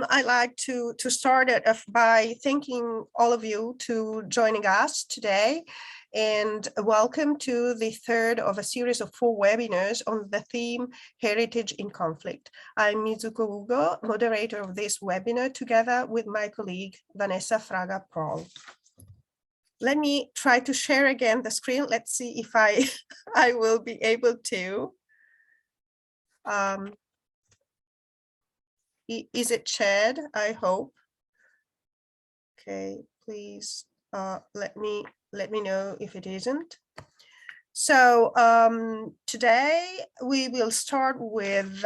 I'd like to start it off by thanking all of you to joining us today, and welcome to the third of a series of 4 webinars on the theme Heritage in Conflict. I'm Mizuko Ugo, moderator of this webinar, together with my colleague Vanessa Fraga Prol. Let me try to share again the screen. Let's see if I will be able to. Is it shared? I hope. Okay, please let me know if it isn't. So today we will start with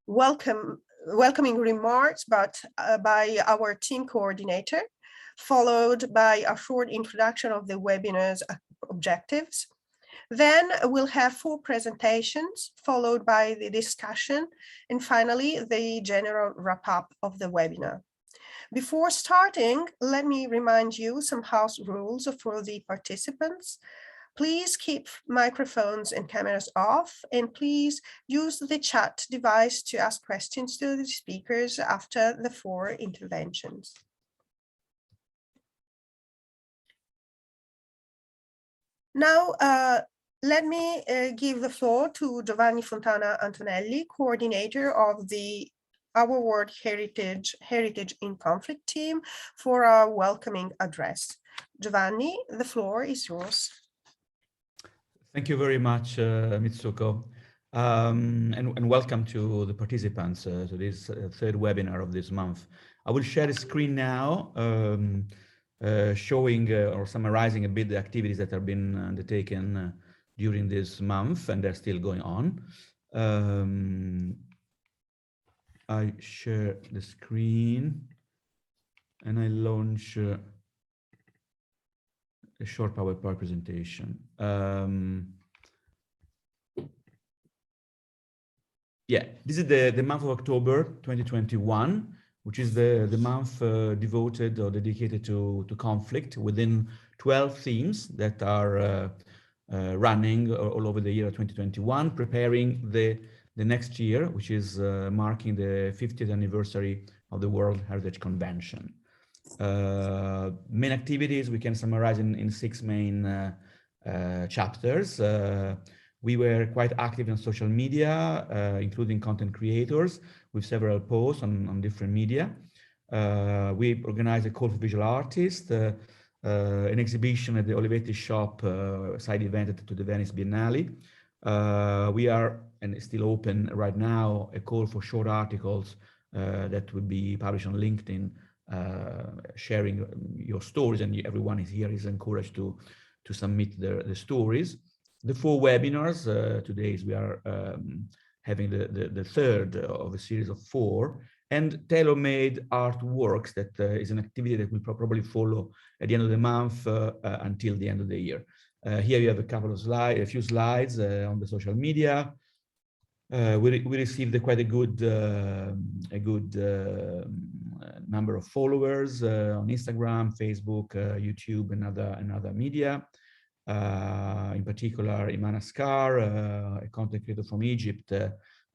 welcoming remarks, but by our team coordinator, followed by a short introduction of the webinar's objectives. Then we'll have 4 presentations, followed by the discussion, and finally the general wrap-up of the webinar. Before starting, let me remind you some house rules for the participants. Please keep microphones and cameras off, and please use the chat device to ask questions to the speakers after the 4 interventions. Now, let me give the floor to Giovanni Fontana Antonelli, coordinator of the Our World Heritage in Conflict team, for our welcoming address. Giovanni, the floor is yours. Thank you very much, Mitsuko, and welcome to the participants to this third webinar of this month. I will share the screen now, showing or summarizing a bit the activities that have been undertaken during this month, and they're still going on. I share the screen and I launch a short PowerPoint presentation. Yeah, this is the month of October 2021, which is the month devoted or dedicated to conflict, within 12 themes that are running all over the year 2021, preparing the next year, which is marking the 50th anniversary of the World Heritage Convention. Main activities we can summarize in 6 main chapters. We were quite active in social media, including content creators, with several posts on different media. We organized a call for visual artists, an exhibition at the Olivetti shop, side event to the Venice Biennale. We are, and it's still open right now, a call for short articles that will be published on LinkedIn, sharing your stories, and everyone here is encouraged to submit their stories. The 4 webinars, today we are having the third of a series of 4, and tailor-made artworks that is an activity that will probably follow at the end of the month until the end of the year. Here you have a couple of slides, a few slides on the social media. We received quite a good number of followers on Instagram, Facebook, YouTube, and other media. In particular, Iman Askar, a content creator from Egypt,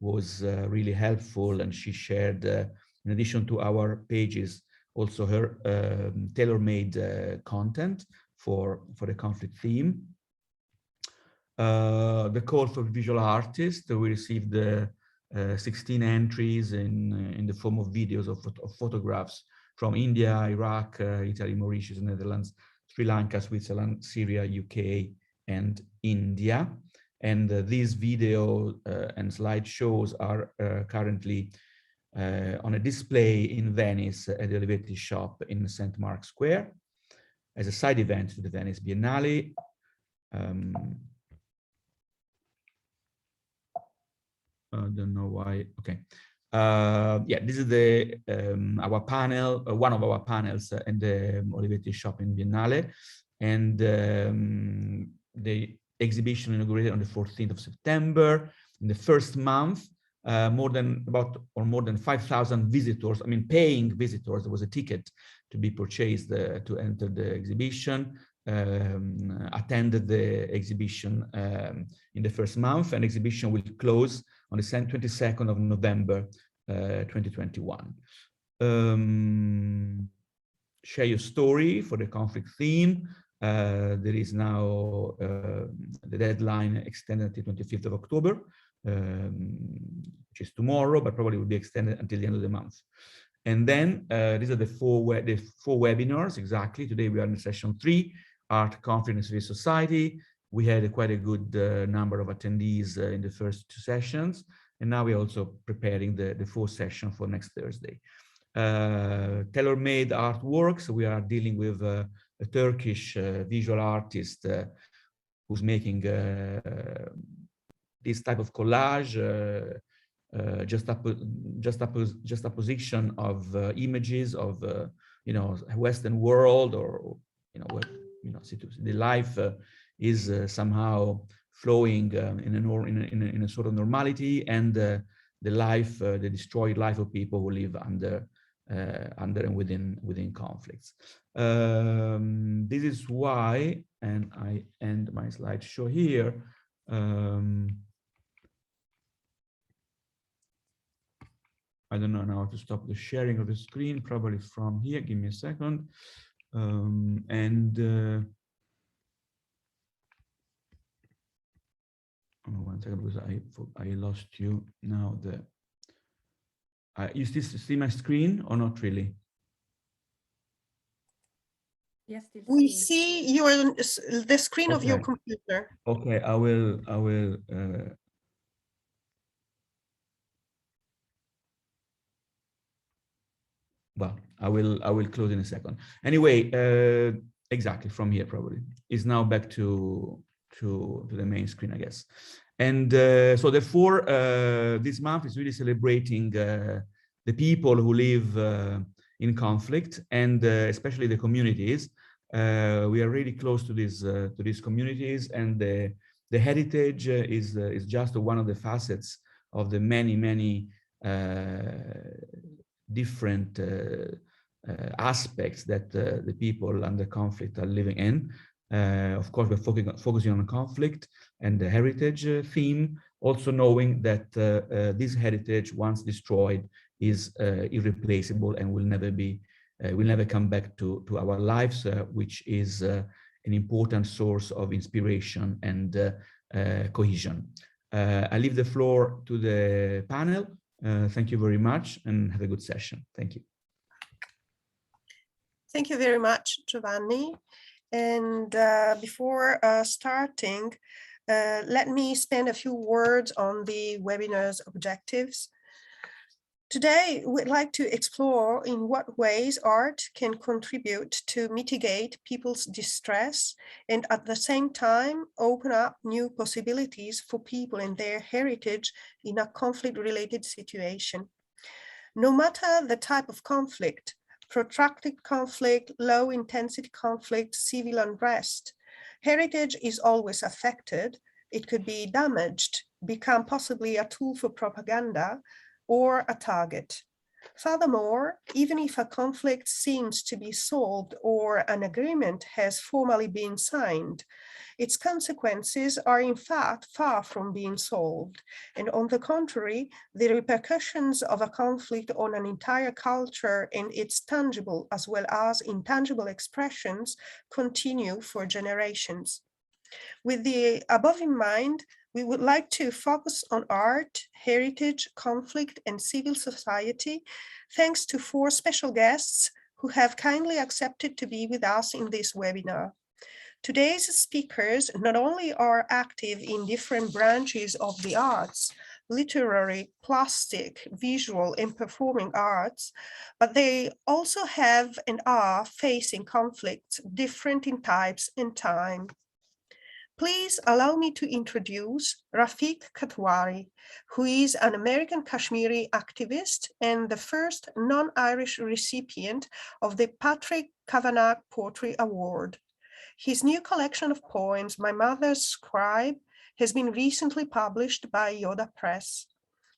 was really helpful, and she shared, in addition to our pages, also her tailor-made content for the conflict theme. The call for visual artists, we received 16 entries in the form of videos of photographs from India, Iraq, Italy, Mauritius, Netherlands, Sri Lanka, Switzerland, Syria, UK, and India. And these video and slideshows are currently on a display in Venice at the Olivetti shop in St. Mark's Square as a side event to the Venice Biennale. I don't know why. Okay. Yeah, this is our panel, one of our panels in the Olivetti shop in Biennale, and the exhibition inaugurated on the 14th of September. In the first month, more than 5,000 visitors, I mean paying visitors. There was a ticket to be purchased to enter the exhibition, attended the exhibition in the first month, and exhibition will close on the 22nd of November 2021. Share your story for the conflict theme. There is now the deadline extended until 25th of October, which is tomorrow, but probably will be extended until the end of the month. And then these are the four webinars exactly. Today we are in session 3, Art, Conflict, and Civil Society. We had quite a good number of attendees in the first 2 sessions, and now we're also preparing the 4th session for next Thursday. Tailor-made artworks. We are dealing with a Turkish visual artist who's making this type of collage, juxtaposition of images of Western world, or the life is somehow flowing in a sort of normality, and the life, the destroyed life of people who live under and within conflicts. This is why, and I end my slideshow here. I don't know now how to stop the sharing of the screen, probably from here. Give me a second. Oh, 1 second, because I lost you now. You still see my screen or not really? Yes, We see the screen of your Okay. computer. Okay, I will. Well, I will close in a second. Anyway, exactly from here probably is now back to the main screen, I guess. And so therefore, this month is really celebrating the people who live in conflict, and especially the communities. We are really close to these communities, and the heritage is just one of the facets of the many different aspects that the people under conflict are living in. Of course, we're focusing on conflict and the heritage theme, also knowing that this heritage, once destroyed, is irreplaceable and will never come back to our lives, which is an important source of inspiration and cohesion. I leave the floor to the panel. Thank you very much, and have a good session. Thank you. Thank you very much, Giovanni. And before starting, let me spend a few words on the webinar's objectives. Today, we'd like to explore in what ways art can contribute to mitigate people's distress and at the same time open up new possibilities for people and their heritage in a conflict-related situation. No matter the type of conflict, protracted conflict, low-intensity conflict, civil unrest, heritage is always affected. It could be damaged, become possibly a tool for propaganda, or a target. Furthermore, even if a conflict seems to be solved or an agreement has formally been signed, its consequences are in fact far from being solved. And on the contrary, the repercussions of a conflict on an entire culture and its tangible as well as intangible expressions continue for generations. With the above in mind, we would like to focus on art, heritage, conflict, and civil society, thanks to 4 special guests who have kindly accepted to be with us in this webinar. Today's speakers not only are active in different branches of the arts, literary, plastic, visual, and performing arts, but they also have and are facing conflicts different in types and time. Please allow me to introduce Rafiq Katwari, who is an American Kashmiri activist and the first non-Irish recipient of the Patrick Kavanagh Poetry Award. His new collection of poems, My Mother's Scribe, has been recently published by Yoda Press.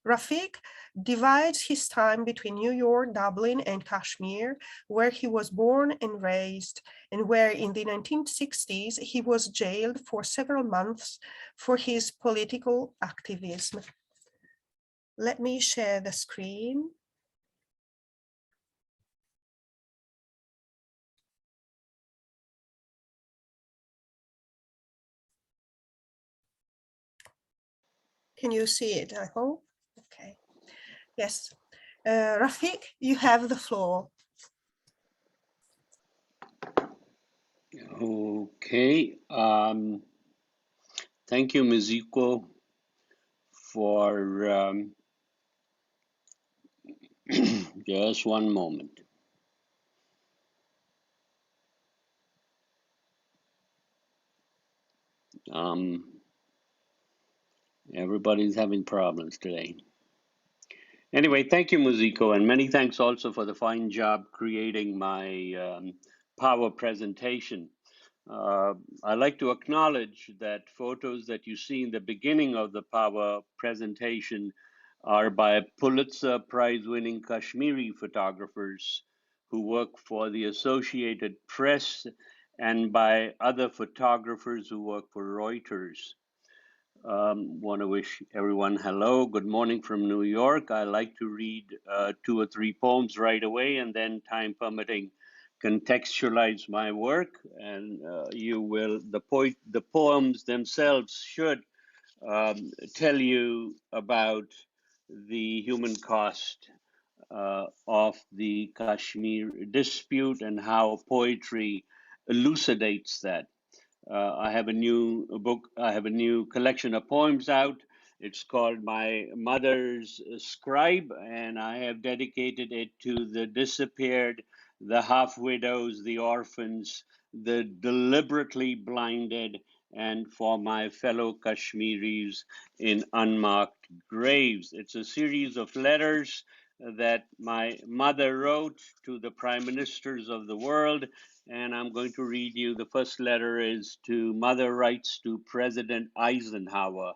Rafiq divides his time between New York, Dublin, and Kashmir, where he was born and raised, and where in the 1960s he was jailed for several months for his political activism. Let me share the screen. Can you see it, I hope? Okay. Yes. Rafik, you have the floor. Okay. Thank you, Mizuko, for just one moment. Everybody's having problems today. Anyway, thank you, Mizuko, and many thanks also for the fine job creating my power presentation. I'd like to acknowledge that photos that you see in the beginning of the power presentation are by Pulitzer Prize-winning Kashmiri photographers who work for the Associated Press and by other photographers who work for Reuters. Want to wish everyone hello, good morning from New York. I like to read 2 or 3 poems right away and then, time permitting, contextualize my work. And the poems themselves should tell you about the human cost of the Kashmir dispute and how poetry elucidates that. I have a new book, I have a new collection of poems out. It's called My Mother's Scribe, and I have dedicated it to the disappeared, the half widows, the orphans, the deliberately blinded, and for my fellow Kashmiris in unmarked graves. It's a series of letters that my mother wrote to the prime ministers of the world, and I'm going to read you. The first letter is to Mother writes to President Eisenhower,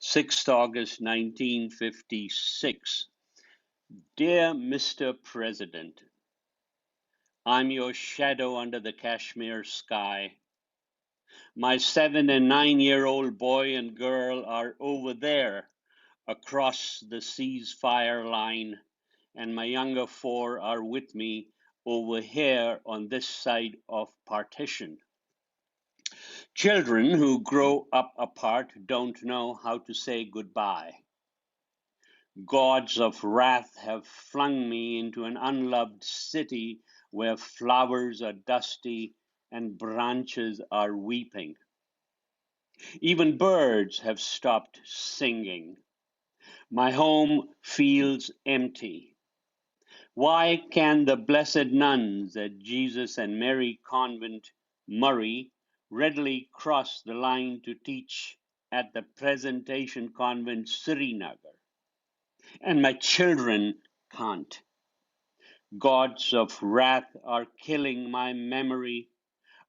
6th August 1956. Dear Mr. President, I'm your shadow under the Kashmir sky. My 7 and 9-year-old boy and girl are over there across the ceasefire line, and my younger 4 are with me over here on this side of partition. Children who grow up apart don't know how to say goodbye. Gods of wrath have flung me into an unloved city where flowers are dusty and branches are weeping. Even birds have stopped singing. My home feels empty. Why can the blessed nuns at Jesus and Mary Convent, Murray, readily cross the line to teach at the Presentation Convent, Srinagar, and my children can't? Gods of wrath are killing my memory.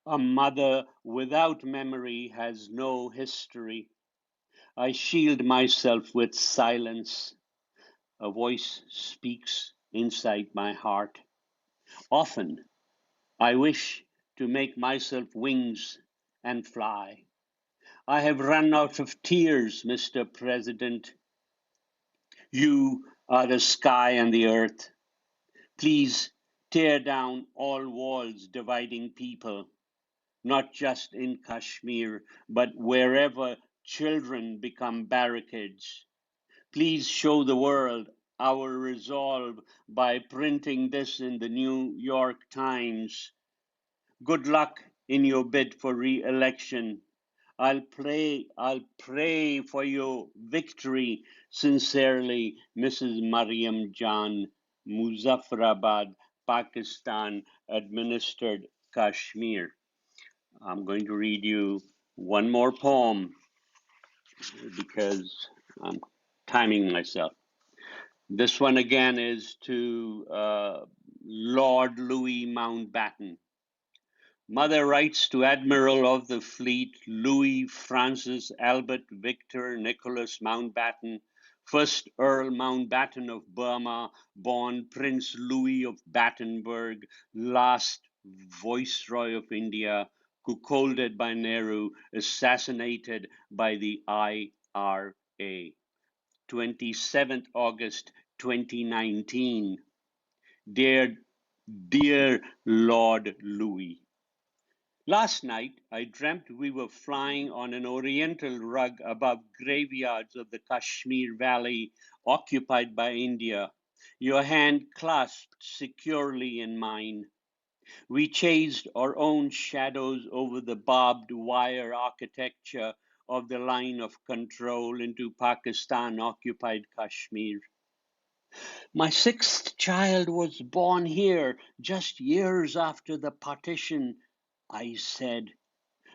A mother without memory has no history. I shield myself with silence. A voice speaks inside my heart. Often I wish to make myself wings and fly. I have run out of tears, Mr. President. You are the sky and the earth. Please tear down all walls dividing people, not just in Kashmir, but wherever children become barricades. Please show the world our resolve by printing this in the New York Times. Good luck in your bid for re-election. I'll pray for your victory. Sincerely, Mrs. Mariam Jan, Muzaffarabad, Pakistan, administered Kashmir. I'm going to read you one more poem because I'm timing myself. This one again is to Lord Louis Mountbatten. Mother writes to Admiral of the Fleet Louis Francis Albert Victor Nicholas Mountbatten, 1st Earl Mountbatten of Burma, born Prince Louis of Battenberg, last Viceroy of India, cuckolded by Nehru, assassinated by the IRA. 27th August 2019. Dear Lord Louis, last night I dreamt we were flying on an oriental rug above graveyards of the Kashmir Valley occupied by India, your hand clasped securely in mine. We chased our own shadows over the barbed wire architecture of the line of control into Pakistan-occupied Kashmir. My sixth child was born here just years after the partition, I said.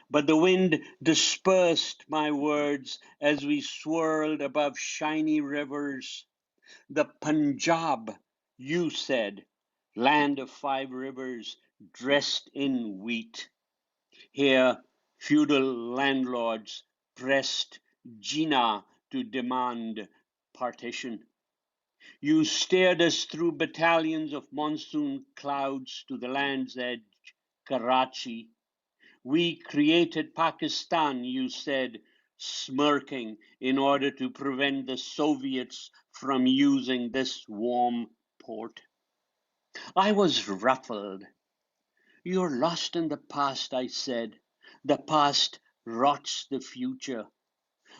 But the wind dispersed my words as we swirled above shiny rivers. The Punjab, you said, land of 5 rivers dressed in wheat. Here, feudal landlords pressed Jinnah to demand partition. You steered us through battalions of monsoon clouds to the land's edge, Karachi. We created Pakistan, you said, smirking, in order to prevent the Soviets from using this warm port. I was ruffled. You're lost in the past, I said. The past rots the future.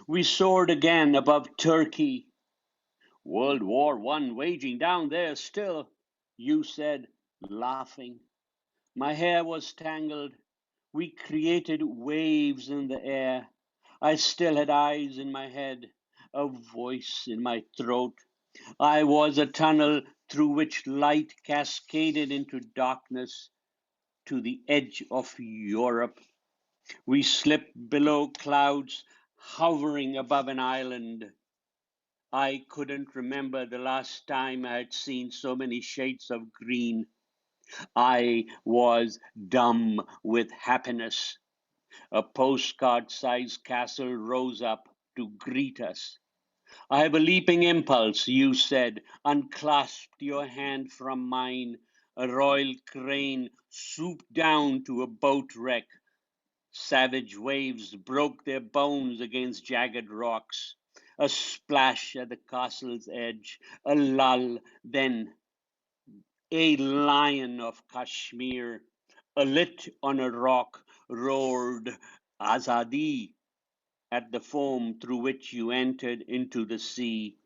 We soared again above Turkey. World War I waging down there still, you said, laughing. My hair was tangled. We created waves in the air. I still had eyes in my head, a voice in my throat. I was a tunnel through which light cascaded into darkness to the edge of Europe. We slipped below clouds, hovering above an island. I couldn't remember the last time I had seen so many shades of green. I was dumb with happiness. A postcard-sized castle rose up to greet us. I have a leaping impulse, you said, unclasped your hand from mine. A royal crane swooped down to a boat wreck. Savage waves broke their bones against jagged rocks. A splash at the castle's edge, a lull, then a lion of Kashmir, alit on a rock, roared Azadi at the foam through which you entered into the sea.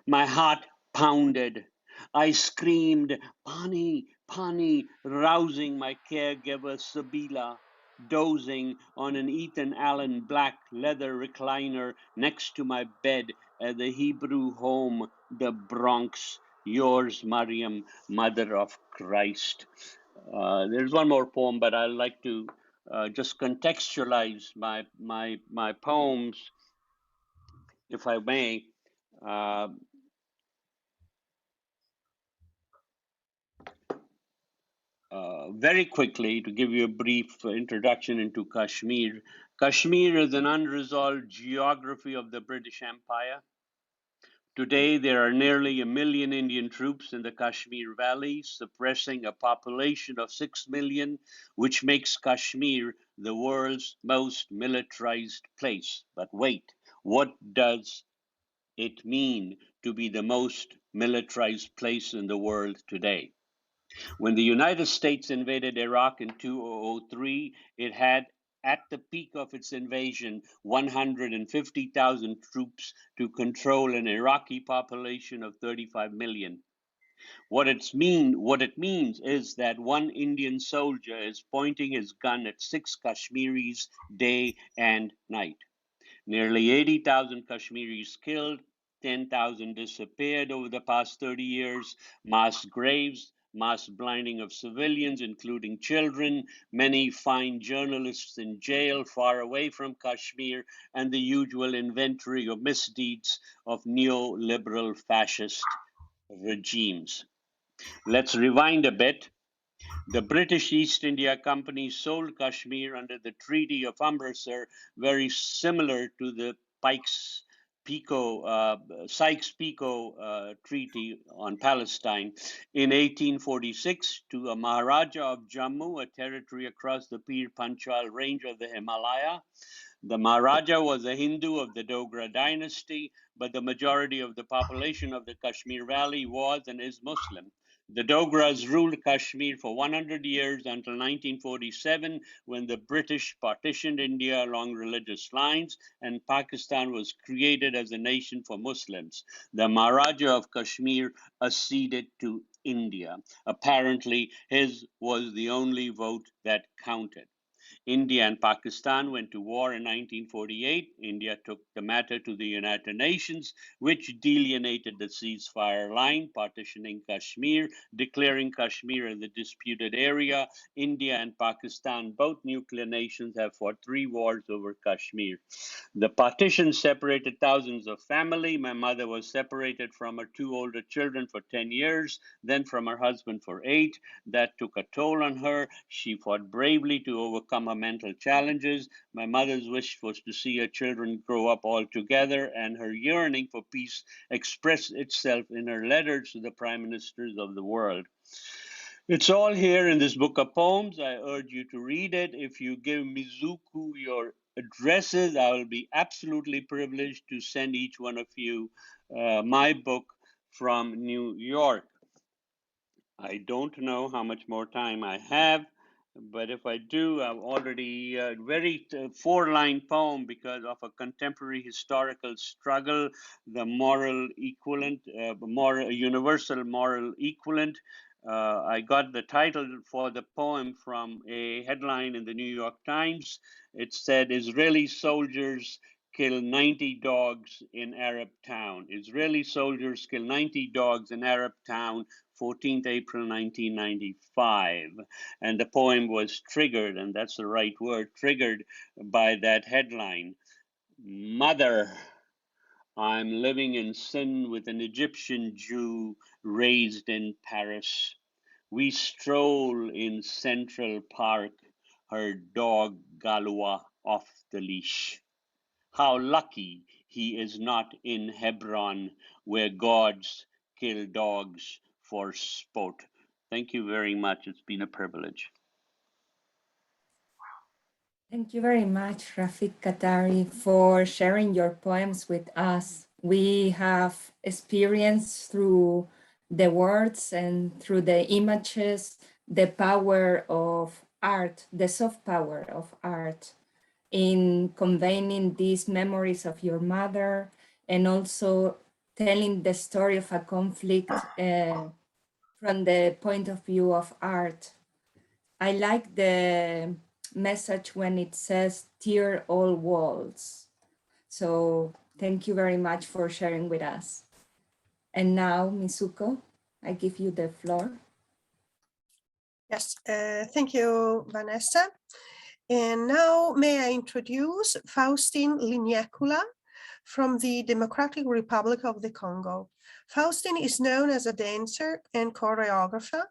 My heart pounded. I screamed, Pani, Pani, rousing my caregiver, Sabila, dozing on an Ethan Allen black leather recliner next to my bed at the Hebrew home, the Bronx. Yours, Mariam, Mother of Christ. There's one more poem, but I'd like to just contextualize my poems, if I may. Very quickly, to give you a brief introduction into Kashmir. Kashmir is an unresolved geography of the British Empire. Today, there are nearly 1 million Indian troops in the Kashmir Valley, suppressing a population of 6 million, which makes Kashmir the world's most militarized place. But wait, what does it mean to be the most militarized place in the world today? When the United States invaded Iraq in 2003, it had, at the peak of its invasion, 150,000 troops to control an Iraqi population of 35 million. What it means is that one Indian soldier is pointing his gun at 6 Kashmiris day and night. Nearly 80,000 Kashmiris killed, 10,000 disappeared over the past 30 years, mass graves, mass blinding of civilians, including children, many fine journalists in jail far away from Kashmir, and the usual inventory of misdeeds of neoliberal fascist regimes. Let's rewind a bit. The British East India Company sold Kashmir under the Treaty of Amritsar, very similar to the Sykes-Picot Treaty on Palestine, in 1846 to a Maharaja of Jammu, a territory across the Pir Panchal range of the Himalaya. The Maharaja was a Hindu of the Dogra dynasty, but the majority of the population of the Kashmir Valley was and is Muslim. The Dogras ruled Kashmir for 100 years until 1947, when the British partitioned India along religious lines and Pakistan was created as a nation for Muslims. The Maharaja of Kashmir acceded to India. Apparently, his was the only vote that counted. India and Pakistan went to war in 1948. India took the matter to the United Nations, which delineated the ceasefire line, partitioning Kashmir, declaring Kashmir as a disputed area. India and Pakistan, both nuclear nations, have fought 3 wars over Kashmir. The partition separated thousands of families. My mother was separated from her 2 older children for 10 years, then from her husband for 8. That took a toll on her. She fought bravely to overcome her mental challenges. My mother's wish was to see her children grow up all together, and her yearning for peace expressed itself in her letters to the prime ministers of the world. It's all here in this book of poems. I urge you to read it. If you give Mizuku your addresses, I will be absolutely privileged to send each one of you my book from New York. I don't know how much more time I have, but if I do, I've already very 4-line poem because of a contemporary historical struggle, the moral equivalent, universal moral equivalent. I got the title for the poem from a headline in the New York Times. It said, Israeli soldiers kill 90 dogs in Arab town. Israeli soldiers kill 90 dogs in Arab town, 14th April 1995. And the poem was triggered, and that's the right word, triggered by that headline. Mother, I'm living in sin with an Egyptian Jew raised in Paris. We stroll in Central Park, her dog Galua off the leash. How lucky he is not in Hebron, where gods kill dogs for sport. Thank you very much. It's been a privilege. Thank you very much, Rafik Katari, for sharing your poems with us. We have experienced through the words and through the images the power of art, the soft power of art in conveying these memories of your mother and also telling the story of a conflict from the point of view of art. I like the message when it says tear all walls. So thank you very much for sharing with us. And now, Mizuko, I give you the floor. Yes, thank you, Vanessa. And now may I introduce Faustin Liniecula from the Democratic Republic of the Congo. Faustin is known as a dancer and choreographer,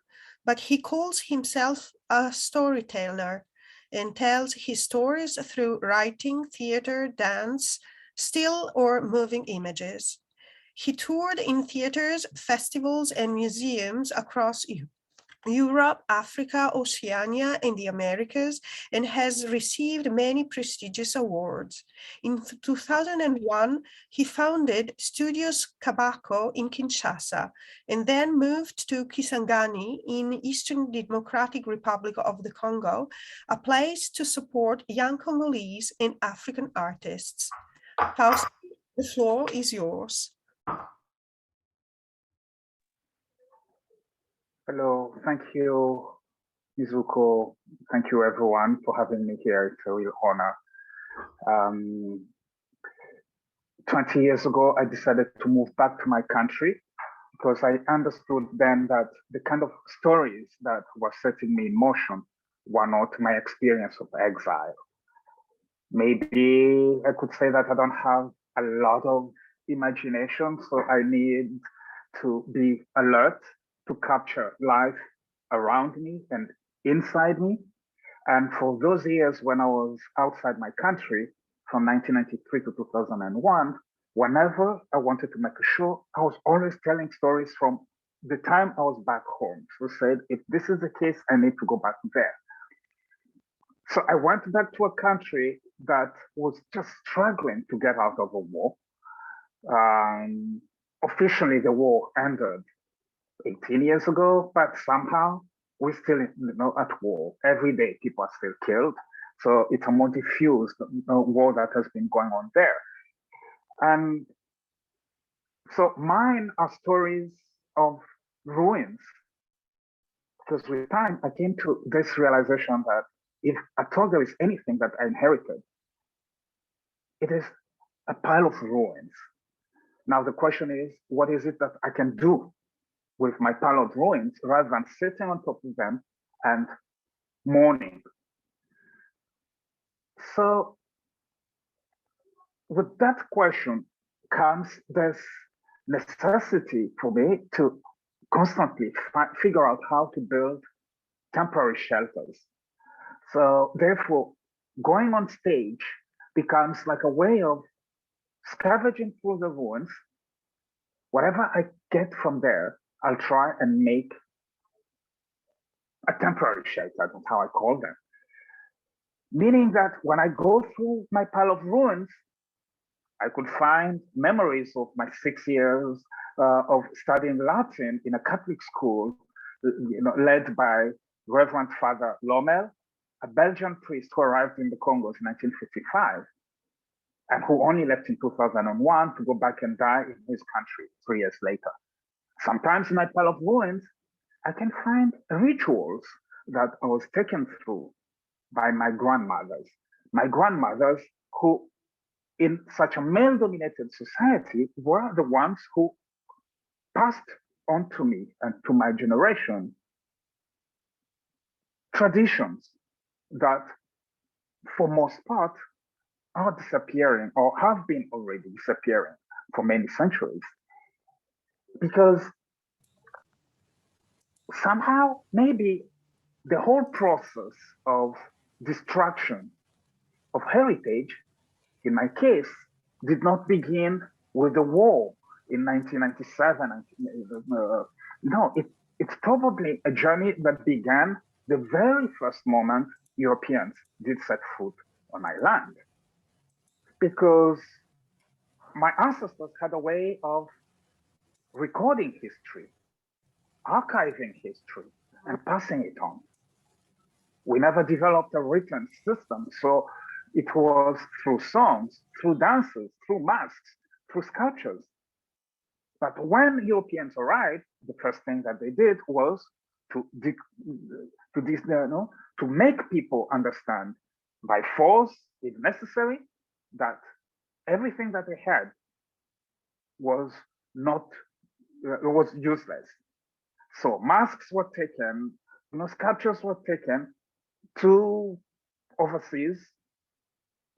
but he calls himself a storyteller and tells his stories through writing, theater, dance, still or moving images. He toured in theaters, festivals, and museums across Europe, Africa, Oceania, and the Americas, and has received many prestigious awards. In 2001, he founded Studios Kabako in Kinshasa, and then moved to Kisangani in Eastern Democratic Republic of the Congo, a place to support young Congolese and African artists. Faustin, the floor is yours. Hello, thank you, Mizuko. Thank you, everyone, for having me here. It's a real honor. 20 years ago, I decided to move back to my country because I understood then that the kind of stories that were setting me in motion were not my experience of exile. Maybe I could say that I don't have a lot of imagination, so I need to be alert to capture life around me and inside me. And for those years when I was outside my country, from 1993 to 2001, whenever I wanted to make a show, I was always telling stories from the time I was back home. So I said, if this is the case, I need to go back there. So I went back to a country that was just struggling to get out of a war. Officially, the war ended 18 years ago, but somehow we're still at war. Every day, people are still killed. So it's a more diffused war that has been going on there. And so mine are stories of ruins. Because with time, I came to this realization that if at all there is anything that I inherited, it is a pile of ruins. Now the question is, what is it that I can do with my pile of ruins rather than sitting on top of them and mourning? So with that question comes this necessity for me to constantly figure out how to build temporary shelters. So therefore, going on stage becomes like a way of scavenging through the ruins. Whatever I get from there, I'll try and make a temporary shelter. That's how I call them. Meaning that when I go through my pile of ruins, I could find memories of my 6 years of studying Latin in a Catholic school, led by Reverend Father Lomel, a Belgian priest who arrived in the Congos in 1955, and who only left in 2001 to go back and die in his country 3 years later. Sometimes in my pile of ruins, I can find rituals that I was taken through by my grandmothers who, in such a male-dominated society, were the ones who passed on to me and to my generation traditions that, for most part, are disappearing or have been already disappearing for many centuries. Because somehow, maybe the whole process of destruction of heritage, in my case, did not begin with the war in 1997. No, it's probably a journey that began the very first moment Europeans did set foot on my land. Because my ancestors had a way of recording history, archiving history, and passing it on. We never developed a written system, so it was through songs, through dances, through masks, through sculptures. But when Europeans arrived, the first thing that they did was to make people understand by force, if necessary, that everything that they had was useless. So masks were taken, sculptures were taken to overseas.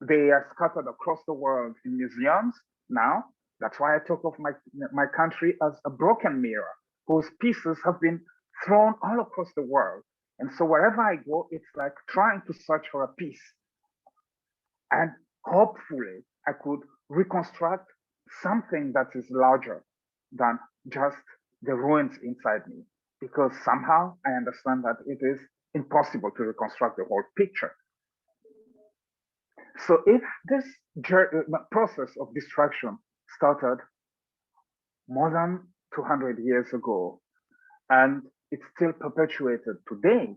They are scattered across the world in museums now. That's why I talk of my country as a broken mirror, whose pieces have been thrown all across the world. And so wherever I go, it's like trying to search for a piece. And hopefully I could reconstruct something that is larger than just the ruins inside me, because somehow I understand that it is impossible to reconstruct the whole picture. So if this process of destruction started more than 200 years ago, and it's still perpetuated today,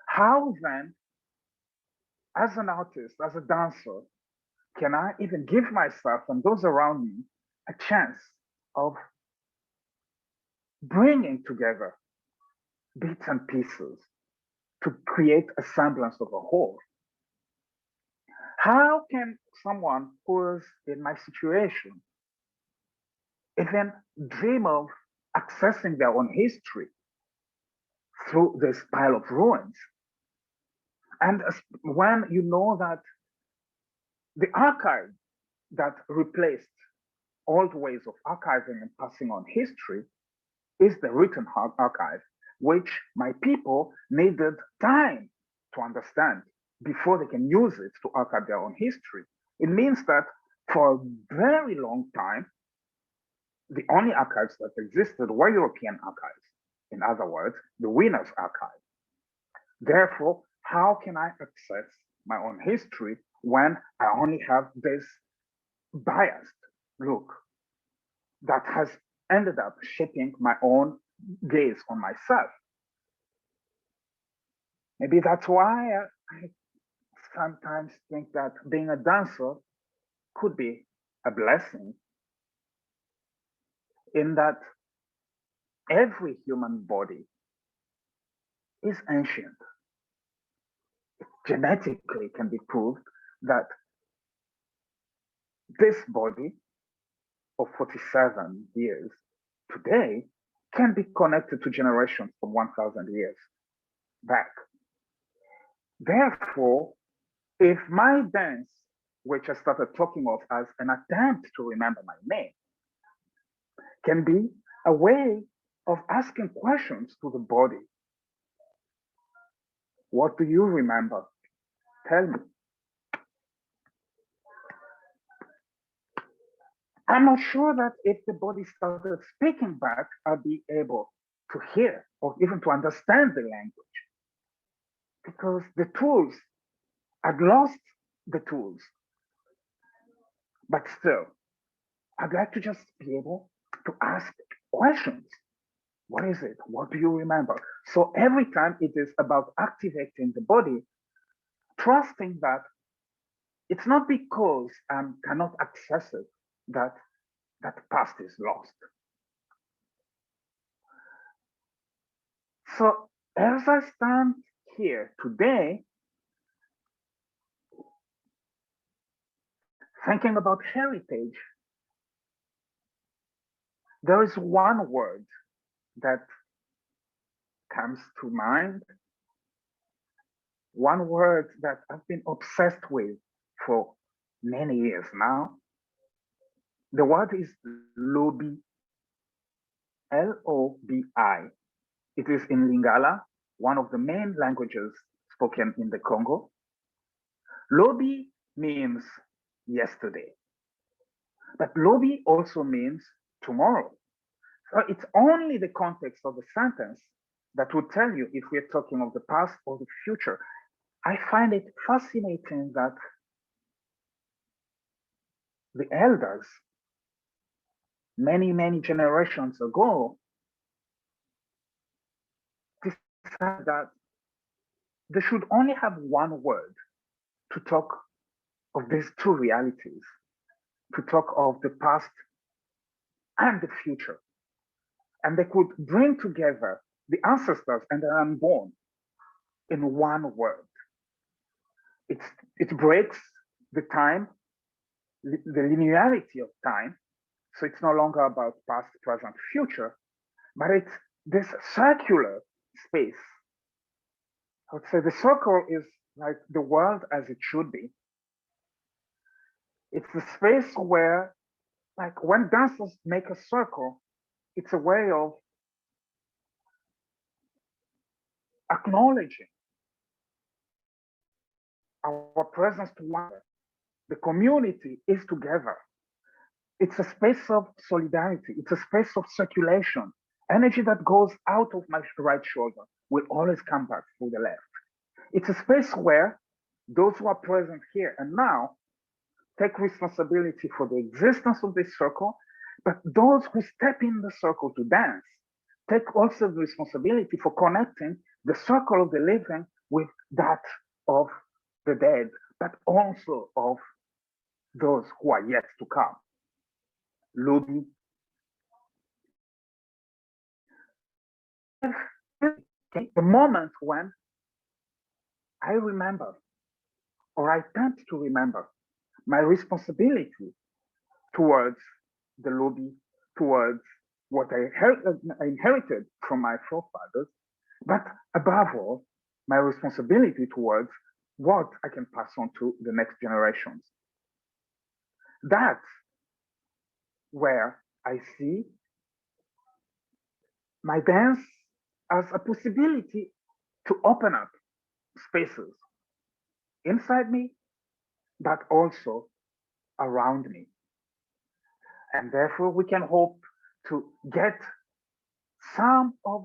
how then, as an artist, as a dancer, can I even give myself and those around me a chance of bringing together bits and pieces to create a semblance of a whole? How can someone who is in my situation even dream of accessing their own history through this pile of ruins? And when you know that the archive that replaced old ways of archiving and passing on history is the written archive, which my people needed time to understand before they can use it to archive their own history. It means that for a very long time, the only archives that existed were European archives. In other words, the Winners Archive. Therefore, how can I access my own history when I only have this biased look that has ended up shaping my own gaze on myself? Maybe that's why I sometimes think that being a dancer could be a blessing, in that every human body is ancient. It genetically can be proved that this body of 47 years today can be connected to generations from 1,000 years back. Therefore, if my dance, which I started talking of as an attempt to remember my name, can be a way of asking questions to the body. What do you remember? Tell me. I'm not sure that if the body started speaking back, I'd be able to hear or even to understand the language, because the tools, I'd lost the tools. But still, I'd like to just be able to ask questions. What is it? What do you remember? So every time it is about activating the body, trusting that it's not because I cannot access it that that past is lost. So as I stand here today, thinking about heritage, there is one word that comes to mind, one word that I've been obsessed with for many years now. The word is Lobi, L-O-B-I. It is in Lingala, one of the main languages spoken in the Congo. Lobi means yesterday, but Lobi also means tomorrow. So it's only the context of the sentence that would tell you if we're talking of the past or the future. I find it fascinating that the elders, many, many generations ago, decided that they should only have one word to talk of these two realities, to talk of the past and the future. And they could bring together the ancestors and the unborn in one word. It breaks the time, the linearity of time. So it's no longer about past, present, future, but it's this circular space. I would say the circle is like the world as it should be. It's the space where, like when dancers make a circle, it's a way of acknowledging our presence together. The community is together. It's a space of solidarity. It's a space of circulation. Energy that goes out of my right shoulder will always come back through the left. It's a space where those who are present here and now take responsibility for the existence of this circle, but those who step in the circle to dance take also the responsibility for connecting the circle of the living with that of the dead, but also of those who are yet to come. Lobi. The moment when I remember, or I attempt to remember, my responsibility towards the Lobi, towards what I inherited from my forefathers, but above all, my responsibility towards what I can pass on to the next generations. That's where I see my dance as a possibility to open up spaces inside me, but also around me. And therefore, we can hope to get some of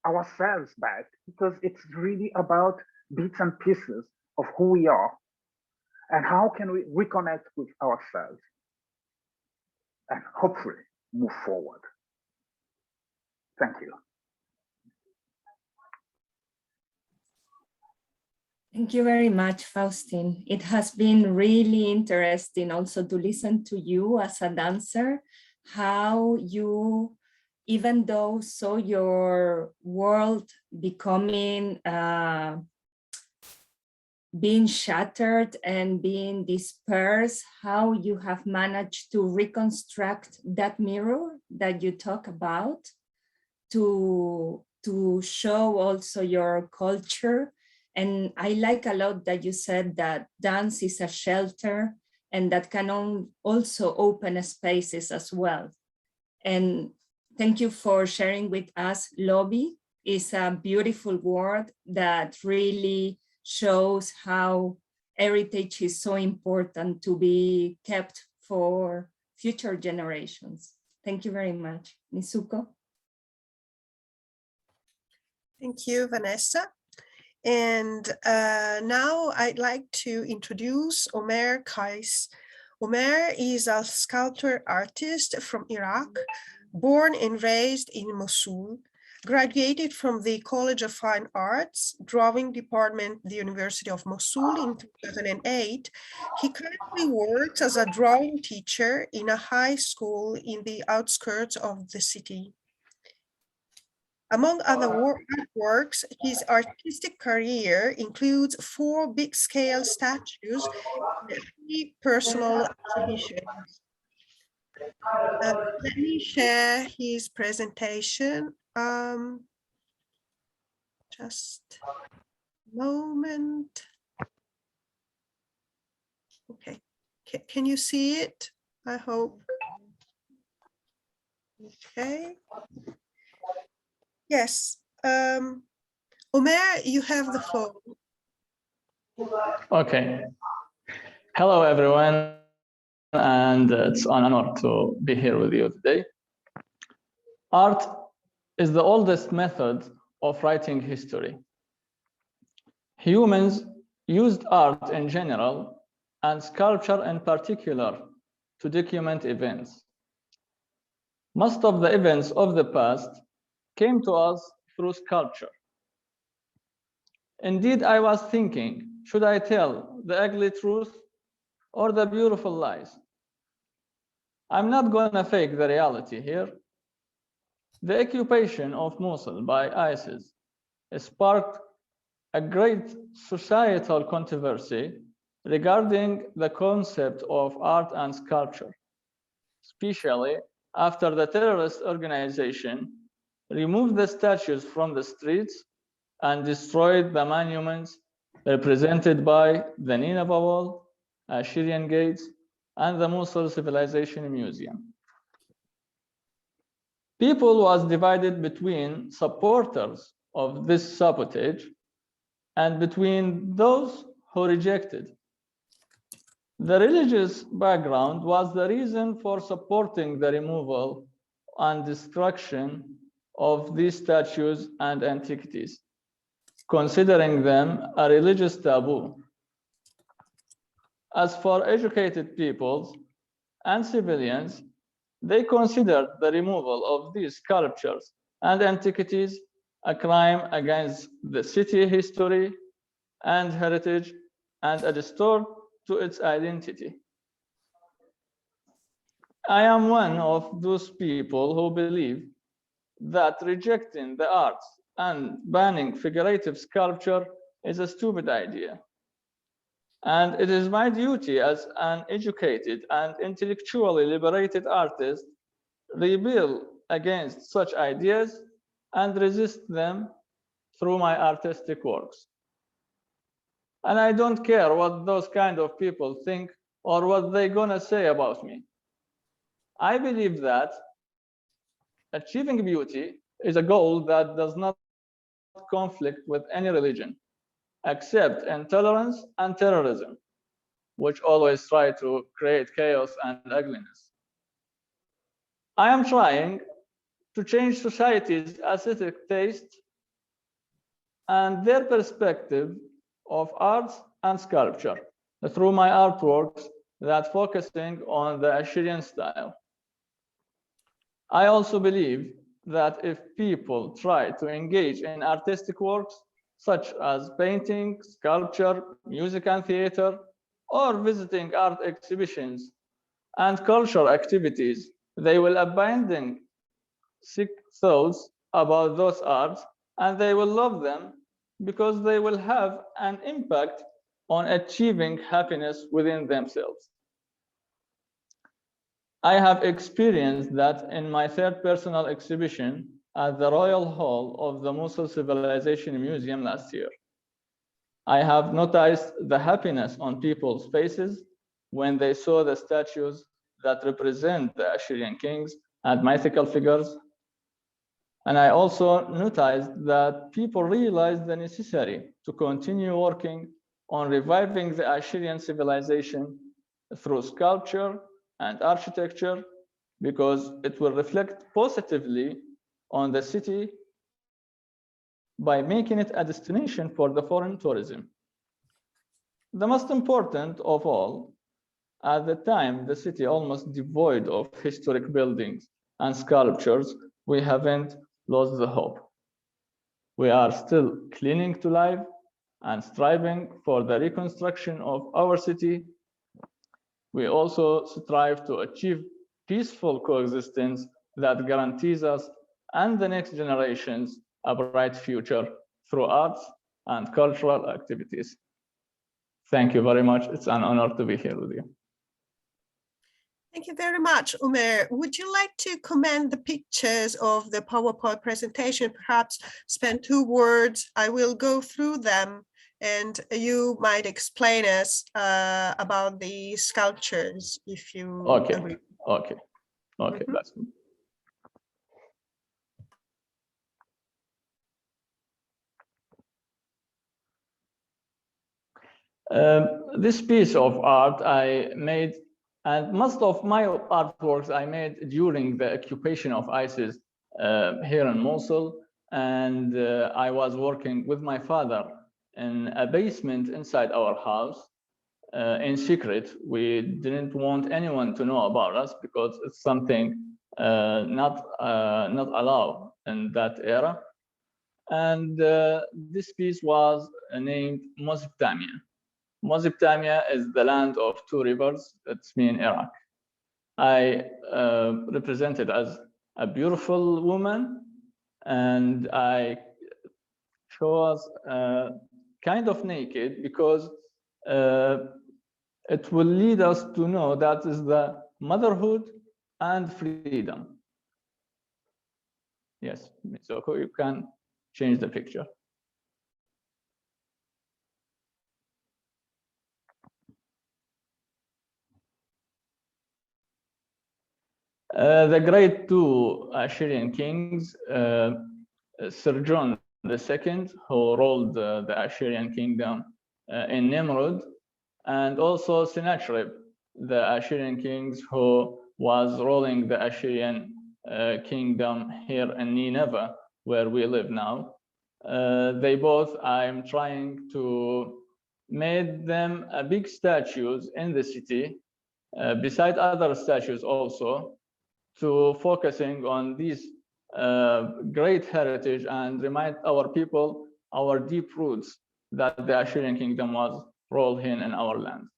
ourselves back, because it's really about bits and pieces of who we are and how can we reconnect with ourselves and hopefully move forward. Thank you. Thank you very much, Faustin. It has been really interesting also to listen to you as a dancer, how you, even though saw your world becoming, being shattered and being dispersed, how you have managed to reconstruct that mirror that you talk about, to show also your culture. And I like a lot that you said that dance is a shelter and that can also open spaces as well. And thank you for sharing with us. Lobby is a beautiful word that really shows how heritage is so important to be kept for future generations. Thank you very much. Mizuko. Thank you, Vanessa. And now I'd like to introduce Omer Kais. Omer is a sculptor artist from Iraq, born and raised in Mosul, graduated from the College of Fine Arts, Drawing Department, the University of Mosul in 2008. He currently works as a drawing teacher in a high school in the outskirts of the city. Among other works, his artistic career includes 4 big-scale statues and 3 personal exhibitions. Let me share his presentation. Just a moment. Okay, can you see it? I hope. Okay. Yes. Omer, you have the floor. Okay. Hello, everyone. And it's an honor to be here with you today. Art is the oldest method of writing history. Humans used art in general and sculpture in particular to document events. Most of the events of the past came to us through sculpture. Indeed, I was thinking, should I tell the ugly truth or the beautiful lies? I'm not gonna fake the reality here. The occupation of Mosul by ISIS sparked a great societal controversy regarding the concept of art and sculpture, especially after the terrorist organization removed the statues from the streets and destroyed the monuments represented by the Nineveh Wall, Assyrian Gates, and the Mosul Civilization Museum. People was divided between supporters of this sabotage and between those who rejected. The religious background was the reason for supporting the removal and destruction of these statues and antiquities, considering them a religious taboo. As for educated peoples and civilians, they considered the removal of these sculptures and antiquities a crime against the city history and heritage and a distort to its identity. I am one of those people who believe that rejecting the arts and banning figurative sculpture is a stupid idea. And it is my duty as an educated and intellectually liberated artist to rebel against such ideas and resist them through my artistic works. And I don't care what those kind of people think or what they're gonna say about me. I believe that achieving beauty is a goal that does not conflict with any religion, except intolerance and terrorism, which always try to create chaos and ugliness. I am trying to change society's aesthetic taste and their perspective of arts and sculpture through my artworks that focusing on the Assyrian style. I also believe that if people try to engage in artistic works such as painting, sculpture, music and theater, or visiting art exhibitions and cultural activities, they will abandon sick thoughts about those arts and they will love them because they will have an impact on achieving happiness within themselves. I have experienced that in my third personal exhibition at the Royal Hall of the Mosul Civilization Museum last year. I have noticed the happiness on people's faces when they saw the statues that represent the Assyrian kings and mythical figures. And I also noticed that people realized the necessity to continue working on reviving the Assyrian civilization through sculpture and architecture, because it will reflect positively on the city by making it a destination for the foreign tourism. The most important of all, at the time, the city almost devoid of historic buildings and sculptures, we haven't lost the hope. We are still clinging to life and striving for the reconstruction of our city. We also strive to achieve peaceful coexistence that guarantees us and the next generations a bright future through arts and cultural activities. Thank you very much. It's an honor to be here with you. Thank you very much, Umer. Would you like to comment the pictures of the PowerPoint presentation? Perhaps spend 2 words. I will go through them and you might explain us about the sculptures if you agree. Okay, that's good. This piece of art I made, and most of my artworks I made during the occupation of ISIS here in Mosul, and I was working with my father in a basement inside our house in secret. We didn't want anyone to know about us because it's something not allowed in that era. And this piece was named Mesopotamia. Mesopotamia is the land of 2 rivers. It's me in Iraq. I represented as a beautiful woman, and I was kind of naked because it will lead us to know that is the motherhood and freedom. Yes, Misoko, you can change the picture. The great 2 Assyrian kings, Sargon II, who ruled the Assyrian kingdom in Nimrud, and also Sennacherib, the Assyrian kings who was ruling the Assyrian kingdom here in Nineveh, where we live now. They both, I'm trying to make them big statues in the city, beside other statues also, to focusing on these great heritage and remind our people our deep roots that the Assyrian kingdom was ruled in our land.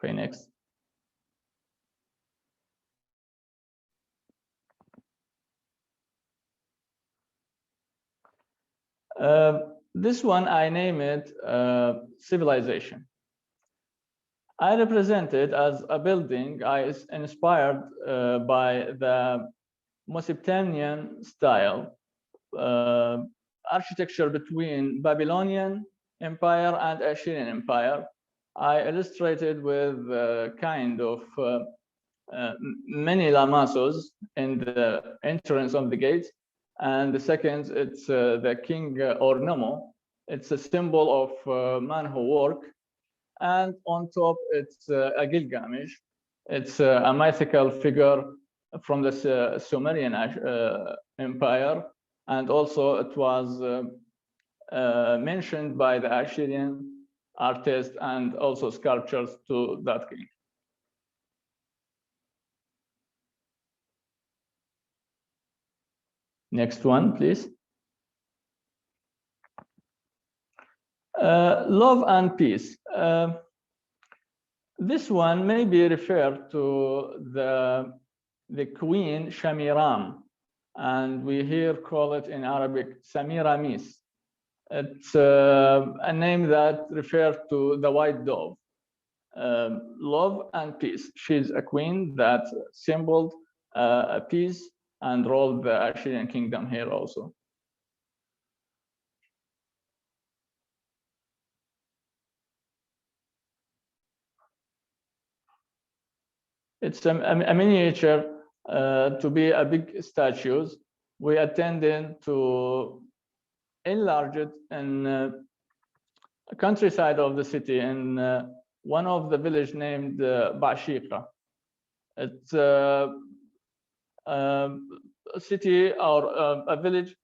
Okay, next. This one I name it Civilization. I represent it as a building I inspired by the Mesopotamian style architecture between Babylonian Empire and Assyrian Empire. I illustrated with kind of many lamasos in the entrance of the gate, and the second, it's the king or Nemo. It's a symbol of man who work. And on top, it's a Gilgamesh. It's a mythical figure from the Sumerian Empire. And also it was mentioned by the Assyrian artists and also sculptures to that king. Next one, please. Love and peace. This one may be referred to the queen Shamiram, and we here call it in Arabic Semiramis. It's a name that refers to the white dove. Love and peace. She's a queen that symbolized peace and ruled the Assyrian kingdom here also. It's a miniature to be a big statues. We attended to enlarge it in a countryside of the city in one of the village named Bashika. It's a city or a village.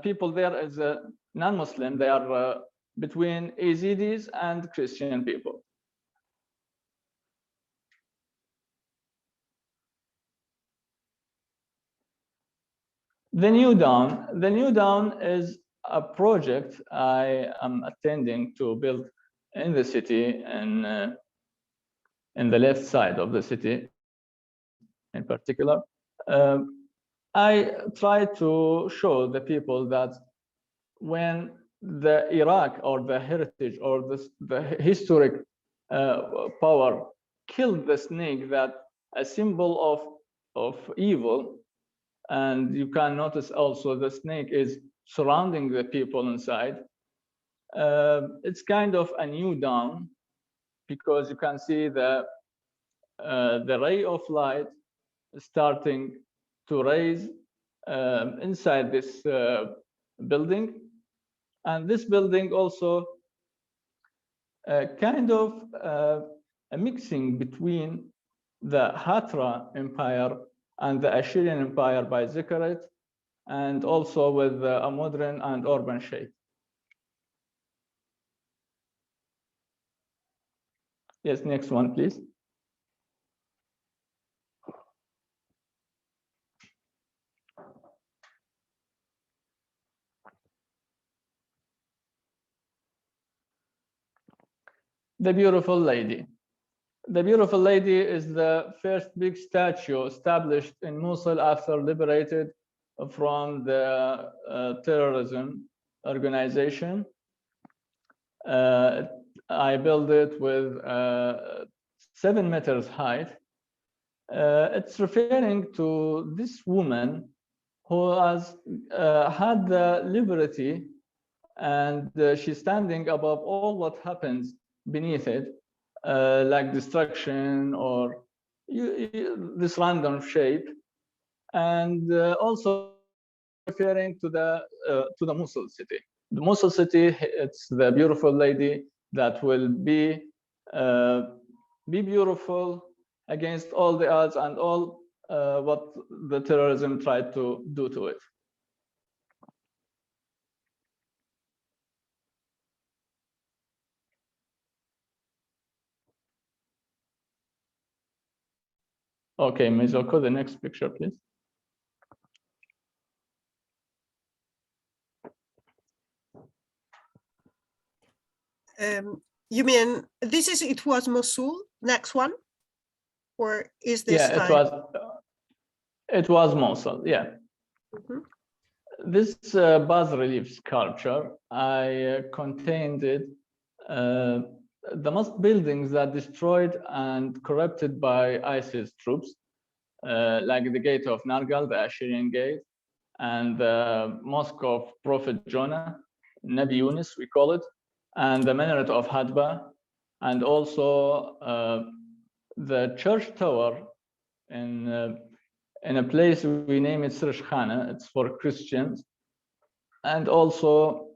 People there is non-Muslim. They are between Yazidis and Christian people. The New Dawn is a project I am attending to build in the city and in the left side of the city in particular. I try to show the people that when the Iraq or the heritage or the historic power killed the snake, that a symbol of evil. And you can notice also the snake is surrounding the people inside. It's kind of a new dawn because you can see the ray of light starting to raise inside this building. And this building also kind of a mixing between the Hatra Empire and the Assyrian Empire by Zikrit, and also with a modern and urban shape. Yes, next one, please. The Beautiful Lady. The Beautiful Lady is the first big statue established in Mosul after liberated from the terrorism organization. I built it with 7 meters height. It's referring to this woman who has had the liberty, and she's standing above all what happens beneath it. Like destruction or this random shape, and also referring to the Mosul city. The Mosul city, it's the beautiful lady that will be beautiful against all the odds and all what the terrorism tried to do to it. Okay, Mizoko, the next picture, please. You mean it was Mosul? Next one, or is this? Yeah, it was Mosul. Yeah. Mm-hmm. This bas-relief sculpture, I contained it. The mosque buildings that destroyed and corrupted by ISIS troops, like the gate of Nargal, the Assyrian gate, and the mosque of Prophet Jonah, Nabi Yunus, we call it, and the minaret of Hadba, and also the church tower in a place we name it Sirish Khana. It's for Christians, and also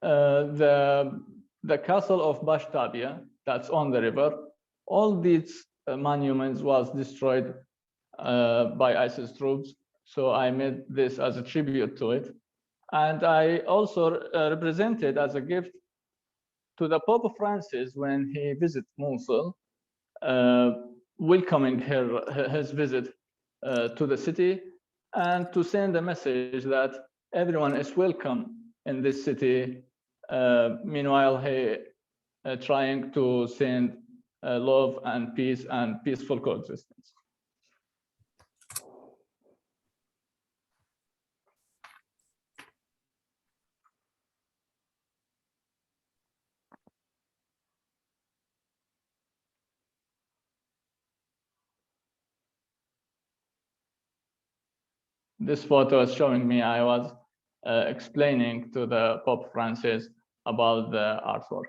the castle of Bashtabia that's on the river. All these monuments was destroyed by ISIS troops, so I made this as a tribute to it. And I also represented as a gift to the Pope Francis when he visited Mosul, welcoming his visit to the city, and to send a message that everyone is welcome in this city. Meanwhile, he trying to send love and peace and peaceful coexistence. This photo is showing me I was explaining to the Pope Francis about the artwork.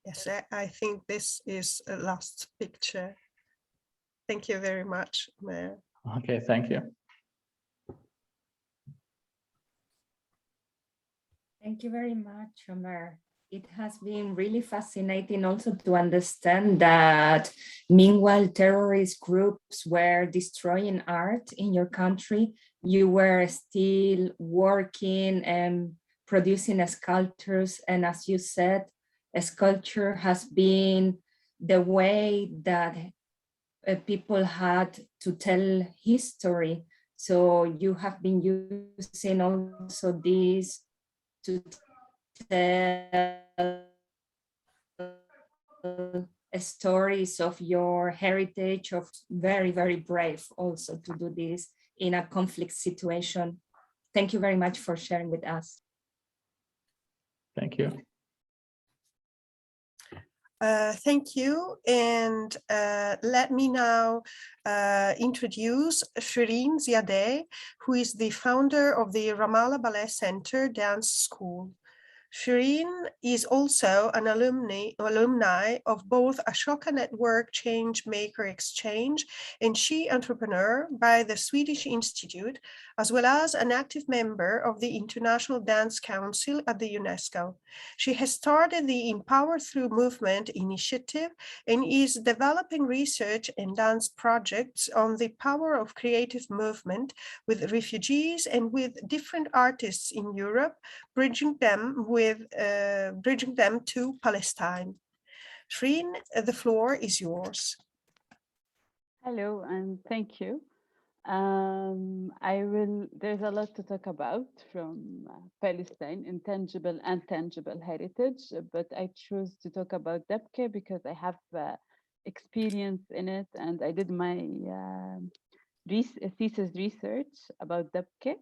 Yes, I think this is a last picture. Thank you very much, Mayor. Okay, thank you. Thank you very much, Omer. It has been really fascinating also to understand that meanwhile terrorist groups were destroying art in your country, you were still working and producing sculptures. And as you said, a sculpture has been the way that people had to tell history. So you have been using also this to tell stories of your heritage, of very, very brave also to do this in a conflict situation. Thank you very much for sharing with us. Thank you. Thank you. And let me now introduce Shireen Ziadeh, who is the founder of the Ramallah Ballet Center Dance School. Shireen is also an alumni of both Ashoka Network Change Maker Exchange and She Entrepreneur by the Swedish Institute, as well as an active member of the International Dance Council at the UNESCO. She has started the Empower Through Movement initiative and is developing research and dance projects on the power of creative movement with refugees and with different artists in Europe, bridging them to Palestine. Shireen, the floor is yours. Hello, and thank you. There's a lot to talk about from Palestine, intangible and tangible heritage, but I choose to talk about Dabke because I have experience in it, and I did my thesis research about Dabke,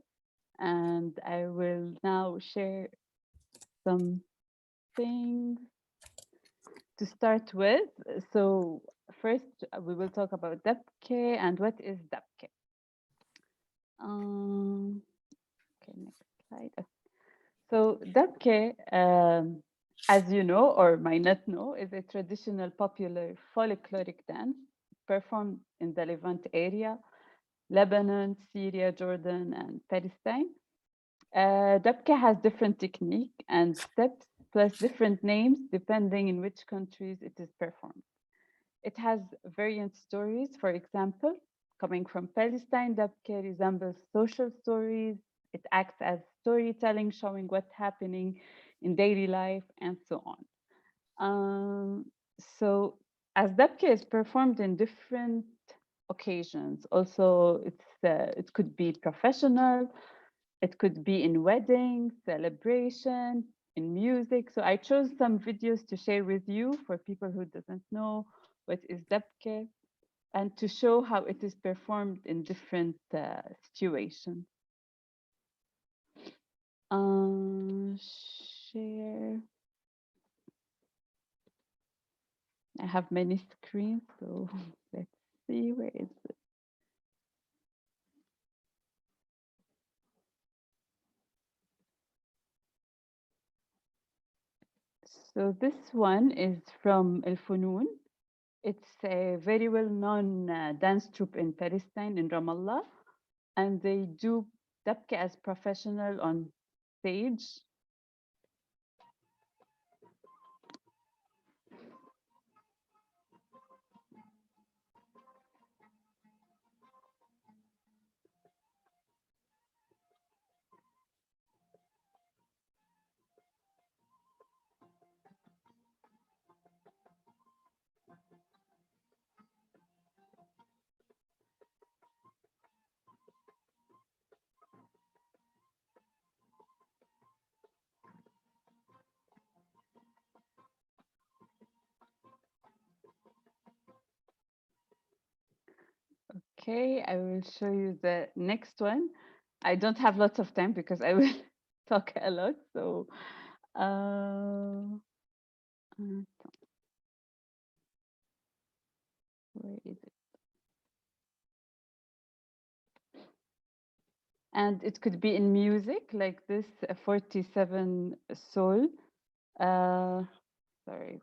and I will now share some things to start with. So first, we will talk about Dabke and what is Dabke. Okay, next slide. So Dabke, as you know or might not know, is a traditional popular folkloric dance performed in the Levant area, Lebanon, Syria, Jordan, and Palestine. Dabke has different technique and steps, plus different names depending in which countries it is performed. It has variant stories. For example, coming from Palestine, Dabke resembles social stories. It acts as storytelling, showing what's happening in daily life and so on. So as Dabke is performed in different occasions, also it could be professional, it could be in weddings, celebration, in music. So I chose some videos to share with you for people who doesn't know what is Dabke, and to show how it is performed in different situations. Share. I have many screens, so let's see, where is it? So this one is from El Funun. It's a very well-known dance troupe in Palestine, in Ramallah, and they do dabke as professional on stage. Okay, I will show you the next one. I don't have lots of time because I will talk a lot. So, where is it? And it could be in music like this 47 Soul. Sorry.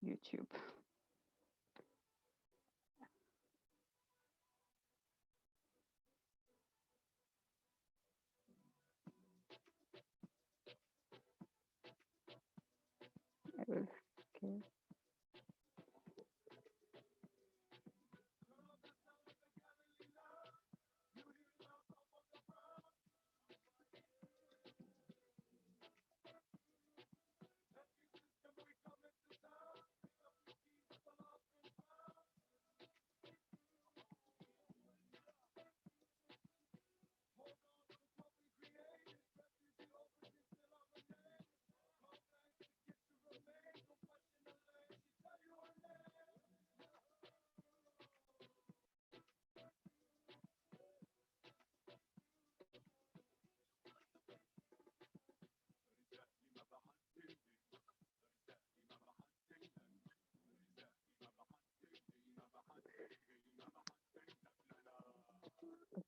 YouTube. I will, okay.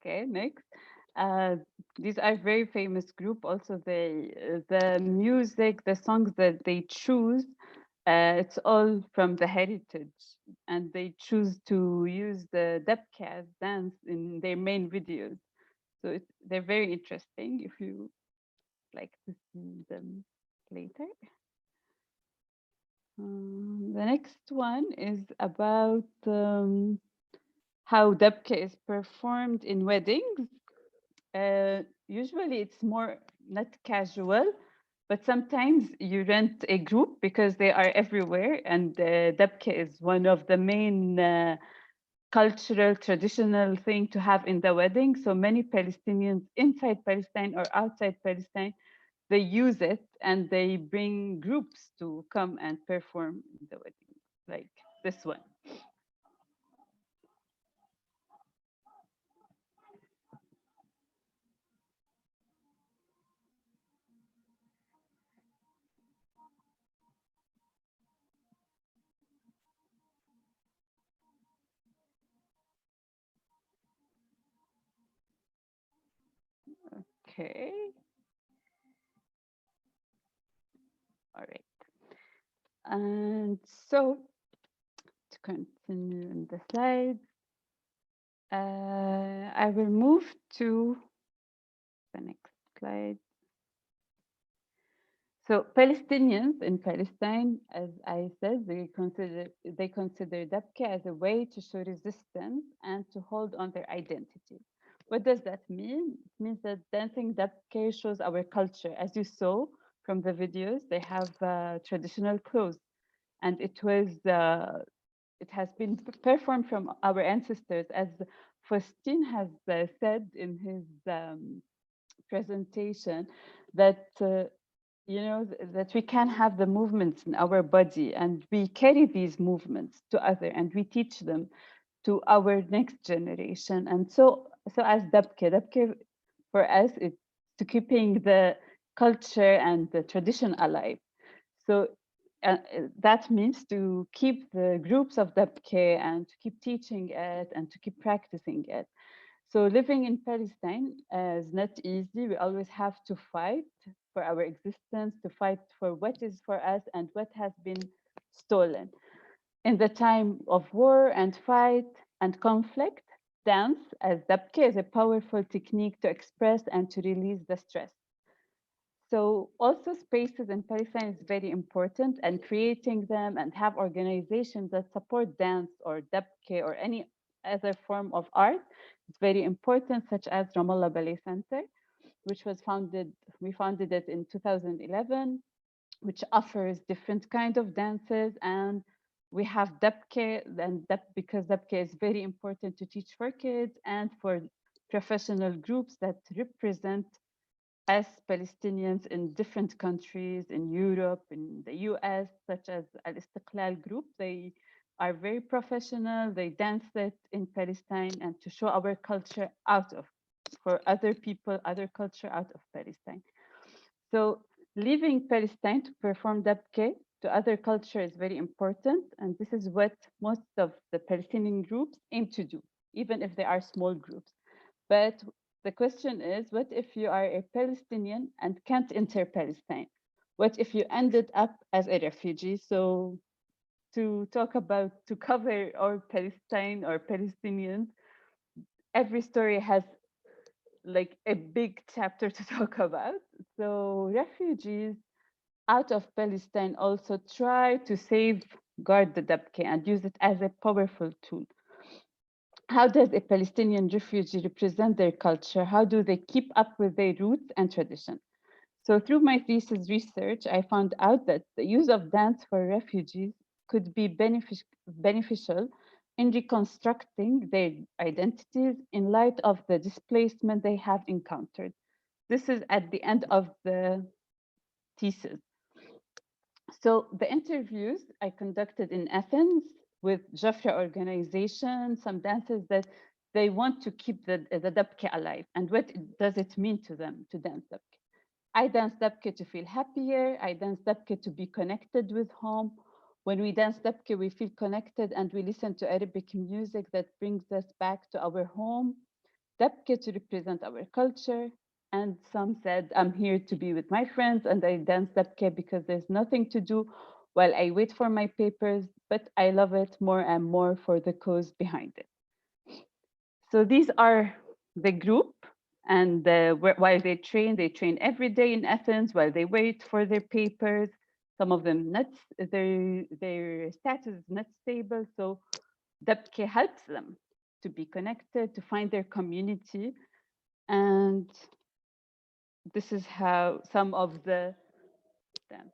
Okay, next. These are very famous group. Also, the music, the songs that they choose, it's all from the heritage, and they choose to use the dabke dance in their main videos. So they're very interesting if you like to see them later. The next one is about how dabke is performed in weddings. Usually it's more not casual, but sometimes you rent a group because they are everywhere, and dabke is one of the main cultural, traditional thing to have in the wedding. So many Palestinians inside Palestine or outside Palestine, they use it and they bring groups to come and perform in the wedding, like this one. Okay. All right. And so to continue in the slides, I will move to the next slide. So Palestinians in Palestine, as I said, they consider dabke as a way to show resistance and to hold on their identity. What does that mean? It means that dancing dabke shows our culture. As you saw from the videos, they have traditional clothes, and it has been performed from our ancestors, as Faustin has said in his presentation, that that we can have the movements in our body, and we carry these movements to other, and we teach them to our next generation. And so as dabke for us, it's to keeping the culture and the tradition alive. So that means to keep the groups of dabke and to keep teaching it and to keep practicing it. So living in Palestine is not easy. We always have to fight for our existence, to fight for what is for us and what has been stolen. In the time of war and fight and conflict, dance as dabke is a powerful technique to express and to release the stress. So also spaces in Palestine is very important, and creating them and have organizations that support dance or dabke or any other form of art is very important, such as Ramallah Ballet Center, which was we founded it in 2011, which offers different kind of dances. And we have dabke, and because dabke is very important to teach for kids and for professional groups that represent as Palestinians in different countries, in Europe, in the US, such as Al-Istiqlal Group. They are very professional. They dance it in Palestine and to show our culture for other people, other culture out of Palestine. So leaving Palestine to perform dabke to other culture is very important. And this is what most of the Palestinian groups aim to do, even if they are small groups. But the question is, what if you are a Palestinian and can't enter Palestine? What if you ended up as a refugee? So to cover our Palestine or Palestinians, every story has like a big chapter to talk about. So refugees out of Palestine also try to safeguard the dabke and use it as a powerful tool. How does a Palestinian refugee represent their culture? How do they keep up with their roots and tradition? So through my thesis research, I found out that the use of dance for refugees could be beneficial in reconstructing their identities in light of the displacement they have encountered. This is at the end of the thesis. So the interviews I conducted in Athens with Jafra organization, some dancers that they want to keep the dabke alive. And what does it mean to them to dance dabke? I dance dabke to feel happier. I dance dabke to be connected with home. When we dance dabke, we feel connected and we listen to Arabic music that brings us back to our home. Dabke to represent our culture. And some said, I'm here to be with my friends and I dance dabke because there's nothing to do while I wait for my papers, but I love it more and more for the cause behind it. So these are the group, and while they train every day in Athens while they wait for their papers. Some of them their status is not stable, so dabke helps them to be connected, to find their community. And this is how some of the dance.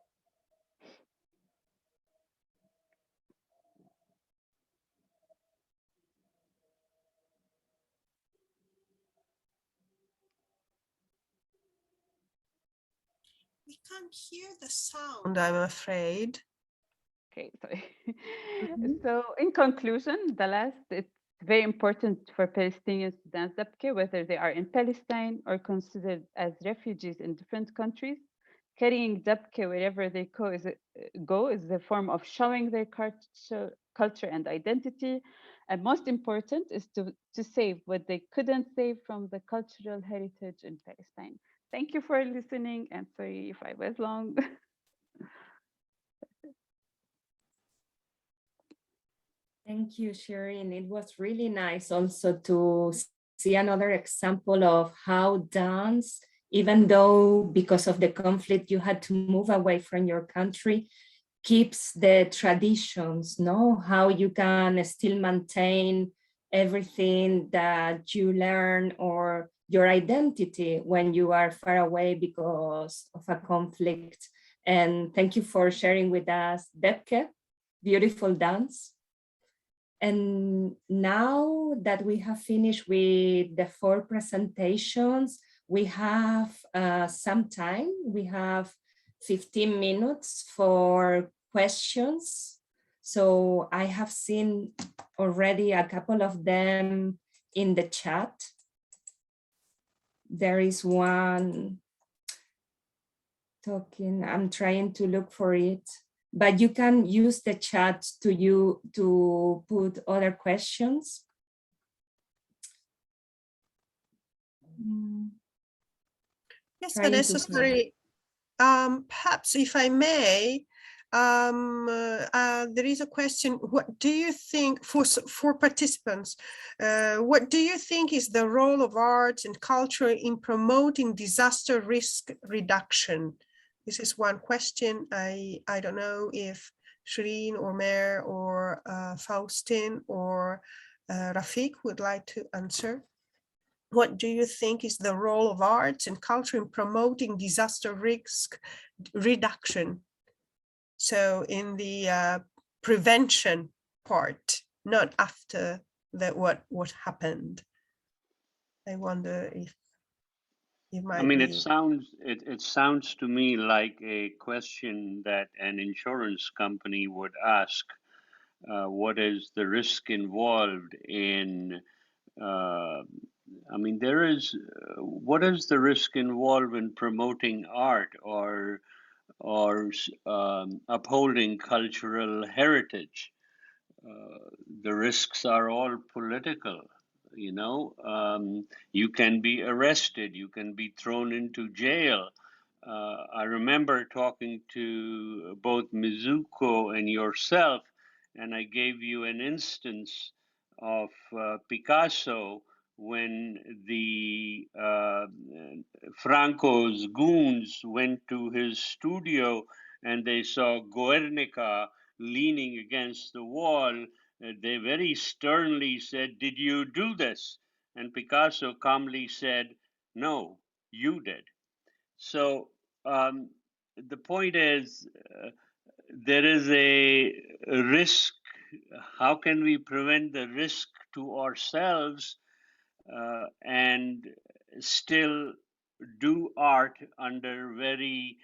We can't hear the sound, I'm afraid. Okay, sorry. So in conclusion, it's very important for Palestinians to dance dabke, whether they are in Palestine or considered as refugees in different countries. Carrying dabke wherever they go is a form of showing their culture and identity. And most important is to save what they couldn't save from the cultural heritage in Palestine. Thank you for listening, and sorry if I was long. Thank you, Shireen. It was really nice also to see another example of how dance, even though because of the conflict you had to move away from your country, keeps the traditions, no? How you can still maintain everything that you learn or your identity when you are far away because of a conflict. And thank you for sharing with us dabke, beautiful dance. And now that we have finished with the 4 presentations, we have some time. We have 15 minutes for questions. So I have seen already a couple of them in the chat. There is one talking, I'm trying to look for it. But you can use the chat to put other questions. Yes, Vanessa, sorry. Perhaps if I may, there is a question. What do you think for participants? What do you think is the role of arts and culture in promoting disaster risk reduction? This is one question. I don't know if Shireen or Mer or Faustin or Rafik would like to answer. What do you think is the role of arts and culture in promoting disaster risk reduction? So in the prevention part, not after that, what happened. I wonder if you might. I mean, it sounds to me like a question that an insurance company would ask. What is the risk involved in? I mean, there is. What is the risk involved in promoting art or upholding cultural heritage? The risks are all political. You know, you can be arrested, you can be thrown into jail. I remember talking to both Mizuko and yourself, and I gave you an instance of Picasso when the Franco's goons went to his studio and they saw Guernica leaning against the wall. They very sternly said, "Did you do this?" And Picasso calmly said, "No, you did." So the point is, there is a risk. How can we prevent the risk to ourselves and still do art under very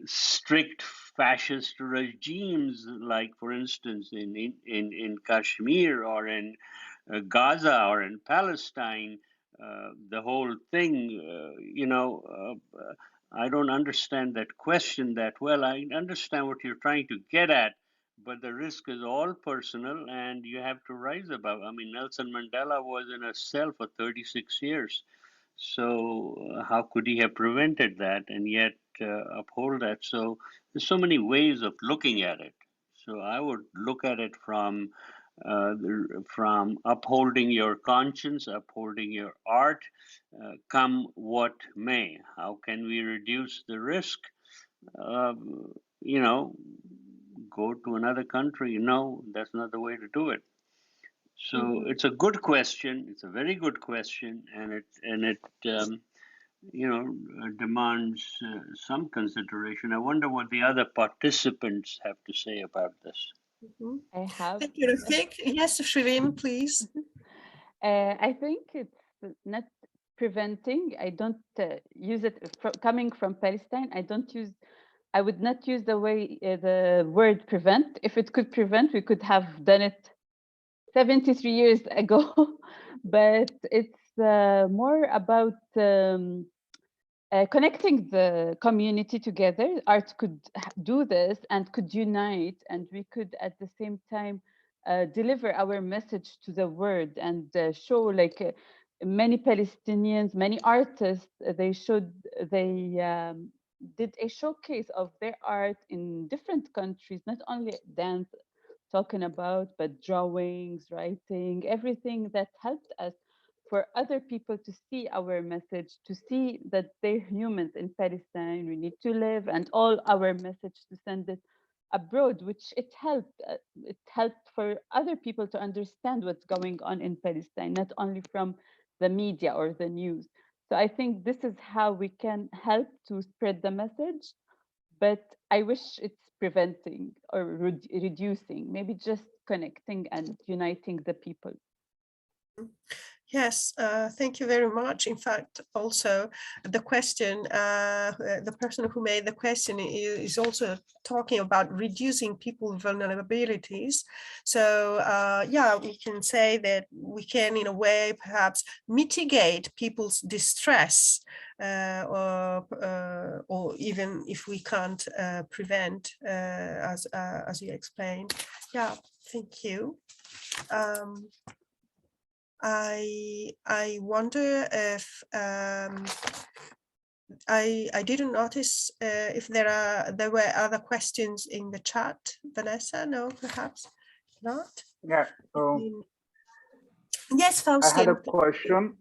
strict fascist regimes, like, for instance, in Kashmir or in Gaza or in Palestine? The whole thing, I don't understand that question that well. I understand what you're trying to get at, but the risk is all personal and you have to rise above. I mean, Nelson Mandela was in a cell for 36 years. So how could he have prevented that and yet uphold that? So there's so many ways of looking at it. So I would look at it from upholding your conscience, upholding your art, come what may. How can we reduce the risk? Go to another country. No, that's not the way to do it. So it's a good question. It's a very good question, and it demands some consideration. I wonder what the other participants have to say about this. I have. Thank you, Rafik. Yes, Shireen, please. I think it's not preventing. I don't use it coming from Palestine. I would not use the word prevent. If it could prevent, we could have done it 73 years ago. But it's more about connecting the community together. Art could do this and could unite, and we could at the same time deliver our message to the world and show, like, many Palestinians, many artists, they did a showcase of their art in different countries, not only dance talking about, but drawings, writing, everything that helped us for other people to see our message, to see that they're humans in Palestine, we need to live, and all our message to send it abroad, which it helped for other people to understand what's going on in Palestine, not only from the media or the news. So I think this is how we can help to spread the message, but I wish it's preventing or reducing, maybe just connecting and uniting the people. Yes, thank you very much. In fact, also the question, the person who made the question is also talking about reducing people's vulnerabilities. So yeah, we can say that we can, in a way, perhaps mitigate people's distress, or even if we can't prevent, as you explained. Yeah, thank you. I wonder if I didn't notice if there were other questions in the chat. Vanessa, no, perhaps not. Yeah. So Yes, I had a Faustin, question.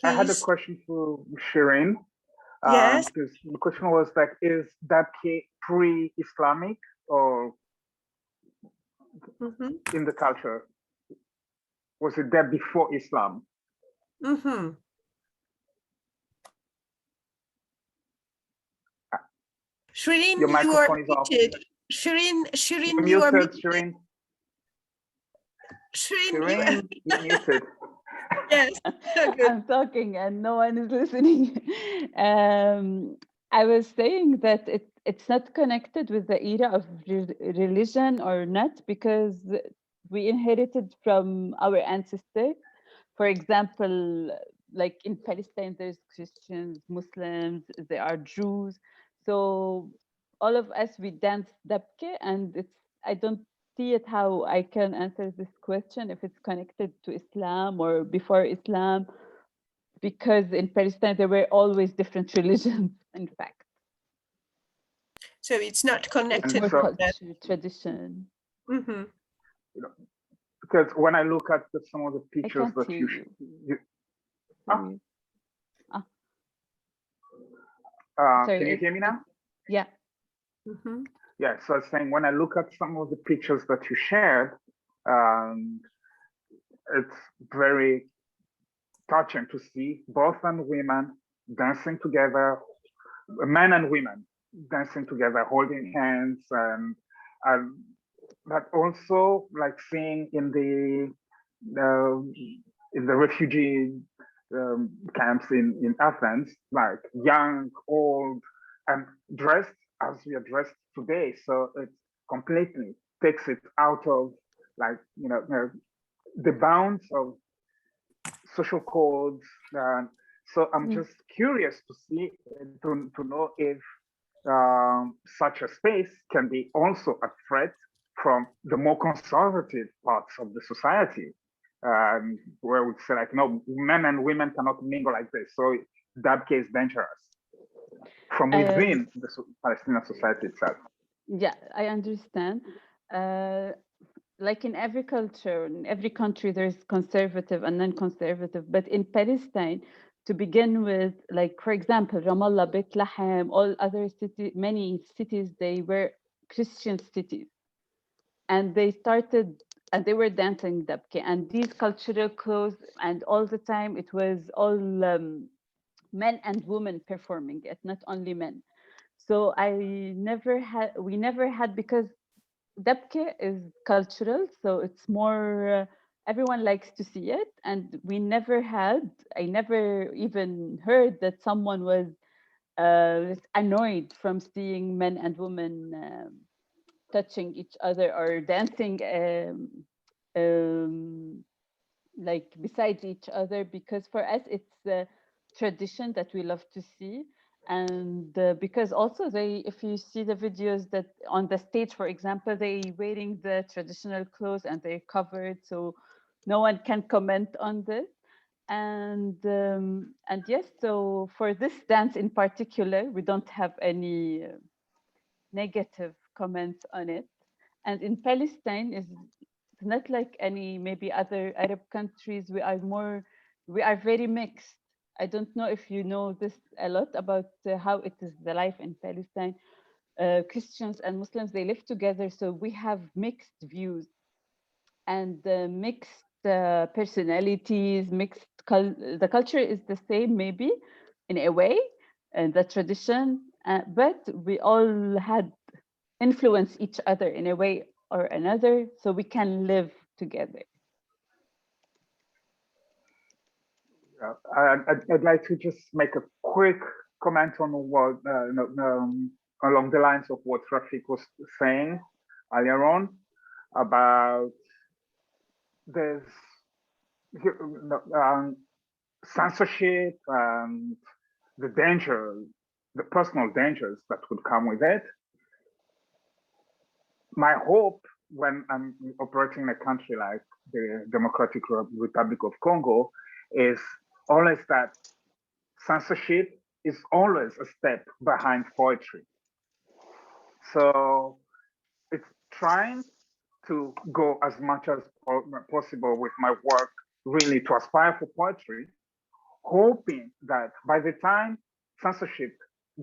I had a please. question for Shireen. Yes. Because the question was like, is Dabke pre-Islamic or Mm-hmm. in the culture? Was it there before Islam? Mm-hmm. Shireen, Your you are microphone is off. muted. Shireen, You're you are muted, muted. Shireen. Shireen, Shireen, you're muted. yes. So good. I'm talking and no one is listening. I was saying that it's not connected with the era of religion or not, because we inherited from our ancestors. For example, like in Palestine, there's Christians, Muslims, there are Jews. So all of us, we dance dabke, and I don't see it how I can answer this question if it's connected to Islam or before Islam, because in Palestine there were always different religions, in fact. So it's not It's connected more so- with that. culture, tradition. Mm-hmm. Because when I look at some of the I pictures can't that hear you. Sorry. Sorry, can you hear me now? Yeah. Mm-hmm. Yeah, so I was saying when I look at some of the pictures that you shared, it's very touching to see both men and women dancing together, men and women dancing together, holding hands, and but also like seeing in the refugee camps in Athens, like young, old, and dressed as we are dressed today. So it completely takes it out of like the bounds of social codes. So I'm just curious to see to know if such a space can be also a threat from the more conservative parts of the society, where we say like, no, men and women cannot mingle like this. So that case dangerous from within the Palestinian society itself. Yeah, I understand. Like in every culture, in every country, there's conservative and non-conservative. But in Palestine, to begin with, like for example, Ramallah, Beit Lahem, all other cities, many cities, they were Christian cities, and they started and they were dancing dabke, and these cultural clothes, and all the time it was all men and women performing it, not only men. So we never had, because dabke is cultural, so it's more everyone likes to see it, and I never even heard that someone was annoyed from seeing men and women touching each other or dancing like beside each other, because for us it's a tradition that we love to see. And because also if you see the videos that on the stage, for example, they wearing the traditional clothes and they're covered, so no one can comment on this. And yes, so for this dance in particular, we don't have any negative comments on it. And in Palestine, it's not like any maybe other Arab countries. We are very mixed. I don't know if you know this a lot about how it is the life in Palestine. Christians and Muslims, they live together, so we have mixed views and mixed personalities, the culture is the same maybe in a way, and the tradition, but we all had influence each other in a way or another, so we can live together. I'd like to just make a quick comment on what along the lines of what Rafik was saying earlier on about this censorship and the personal dangers that would come with it. My hope when I'm operating in a country like the Democratic Republic of Congo is always that censorship is always a step behind poetry. So it's trying to go as much as possible with my work, really to aspire for poetry, hoping that by the time censorship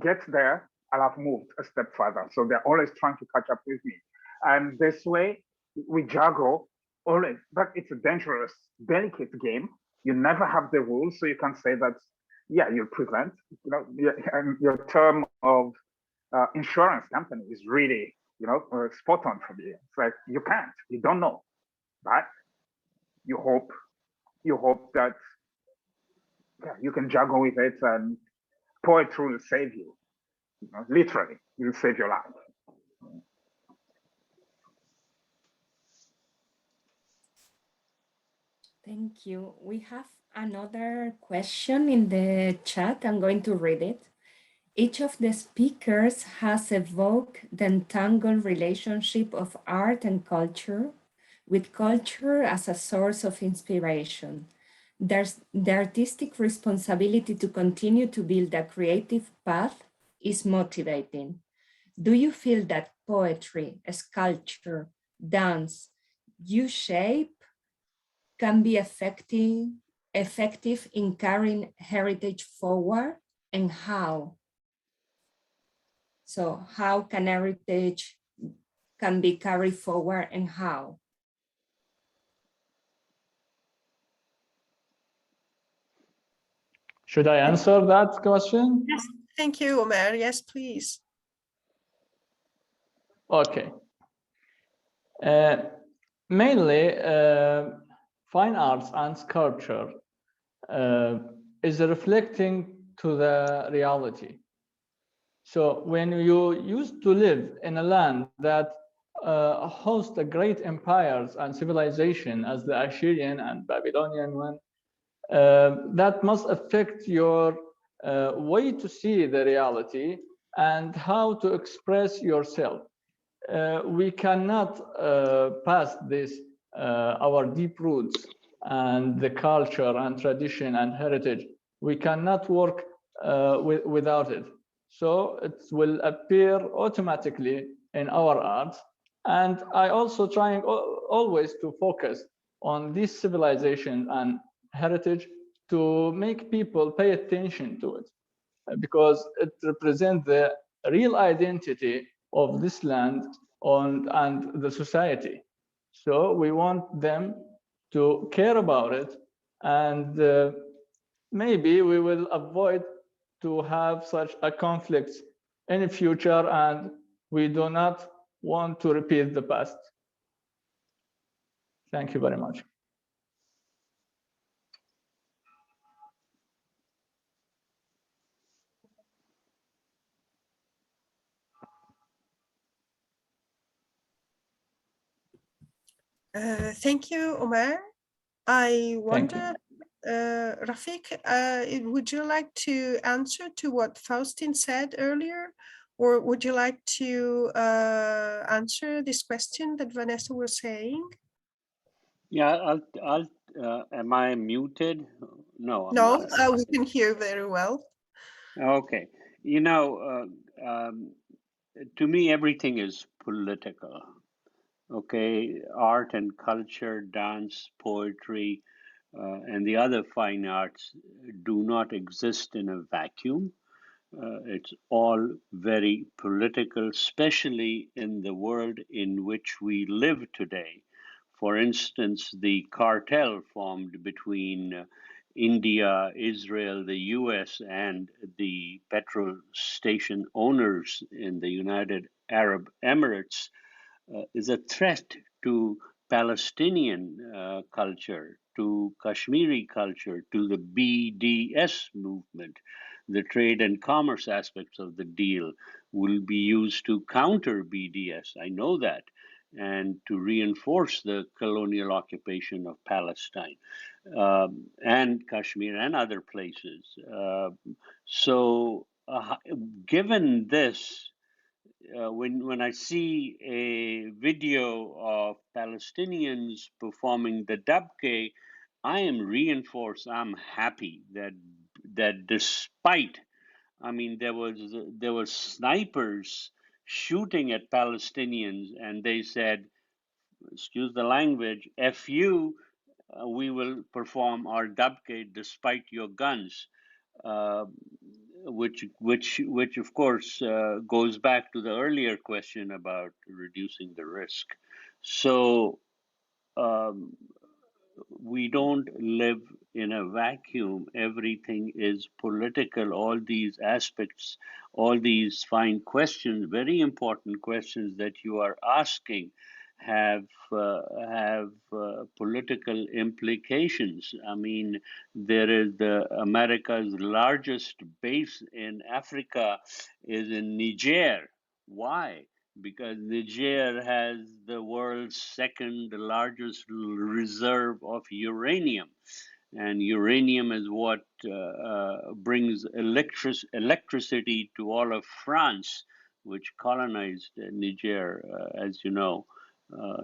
gets there, I'll have moved a step further. So they're always trying to catch up with me. And this way, we juggle always, but it's a dangerous, delicate game. You never have the rules, so you can say that, yeah, you'll prevent, and your term of insurance company is really, spot on for me. It's like, you can't, you don't know, but you hope that you can juggle with it, and poetry will save you. Literally, it will save your life. Thank you. We have another question in the chat. I'm going to read it. Each of the speakers has evoked the entangled relationship of art and culture, with culture as a source of inspiration. There's the artistic responsibility to continue to build a creative path is motivating. Do you feel that poetry, sculpture, dance, U-shape can be effective in carrying heritage forward, and how? So how can heritage can be carried forward, and how? Should I answer that question? Yes, thank you, Omer. Yes, please. Okay. Mainly, fine arts and sculpture is reflecting to the reality. So when you used to live in a land that hosts the great empires and civilization as the Assyrian and Babylonian one, that must affect your way to see the reality and how to express yourself. We cannot pass this, our deep roots and the culture and tradition and heritage. We cannot work without it. So it will appear automatically in our art. And I also trying always to focus on this civilization and heritage to make people pay attention to it, because it represents the real identity of this land and the society. So we want them to care about it, and maybe we will avoid to have such a conflict in the future, and we do not want to repeat the past. Thank you very much. Thank you, Omer. I wonder, Rafik, would you like to answer to what Faustin said earlier? Or would you like to answer this question that Vanessa was saying? Yeah, I'll am I muted? No, I'm No, not. we can hear very well. Okay. To me, everything is political. Okay, art and culture, dance, poetry, and the other fine arts do not exist in a vacuum. It's all very political, especially in the world in which we live today. For instance, the cartel formed between India, Israel, the US, and the petrol station owners in the United Arab Emirates is a threat to Palestinian culture, to Kashmiri culture, to the BDS movement. The trade and commerce aspects of the deal will be used to counter BDS. I know that, and to reinforce the colonial occupation of Palestine and Kashmir and other places. Given this, when I see a video of Palestinians performing the dabke, I am reinforced. I'm happy that despite I mean, there were snipers shooting at Palestinians, and they said, excuse the language, "F you, we will perform our dabke despite your guns," uh, which of course goes back to the earlier question about reducing the risk. So um, we don't live in a vacuum. Everything is political. All these aspects, all these fine questions, very important questions that you are asking, have political implications. I mean, there is America's largest base in Africa is in Niger. Why? Because Niger has the world's second largest reserve of uranium. And uranium is what brings electricity to all of France, which colonized Niger, as you know,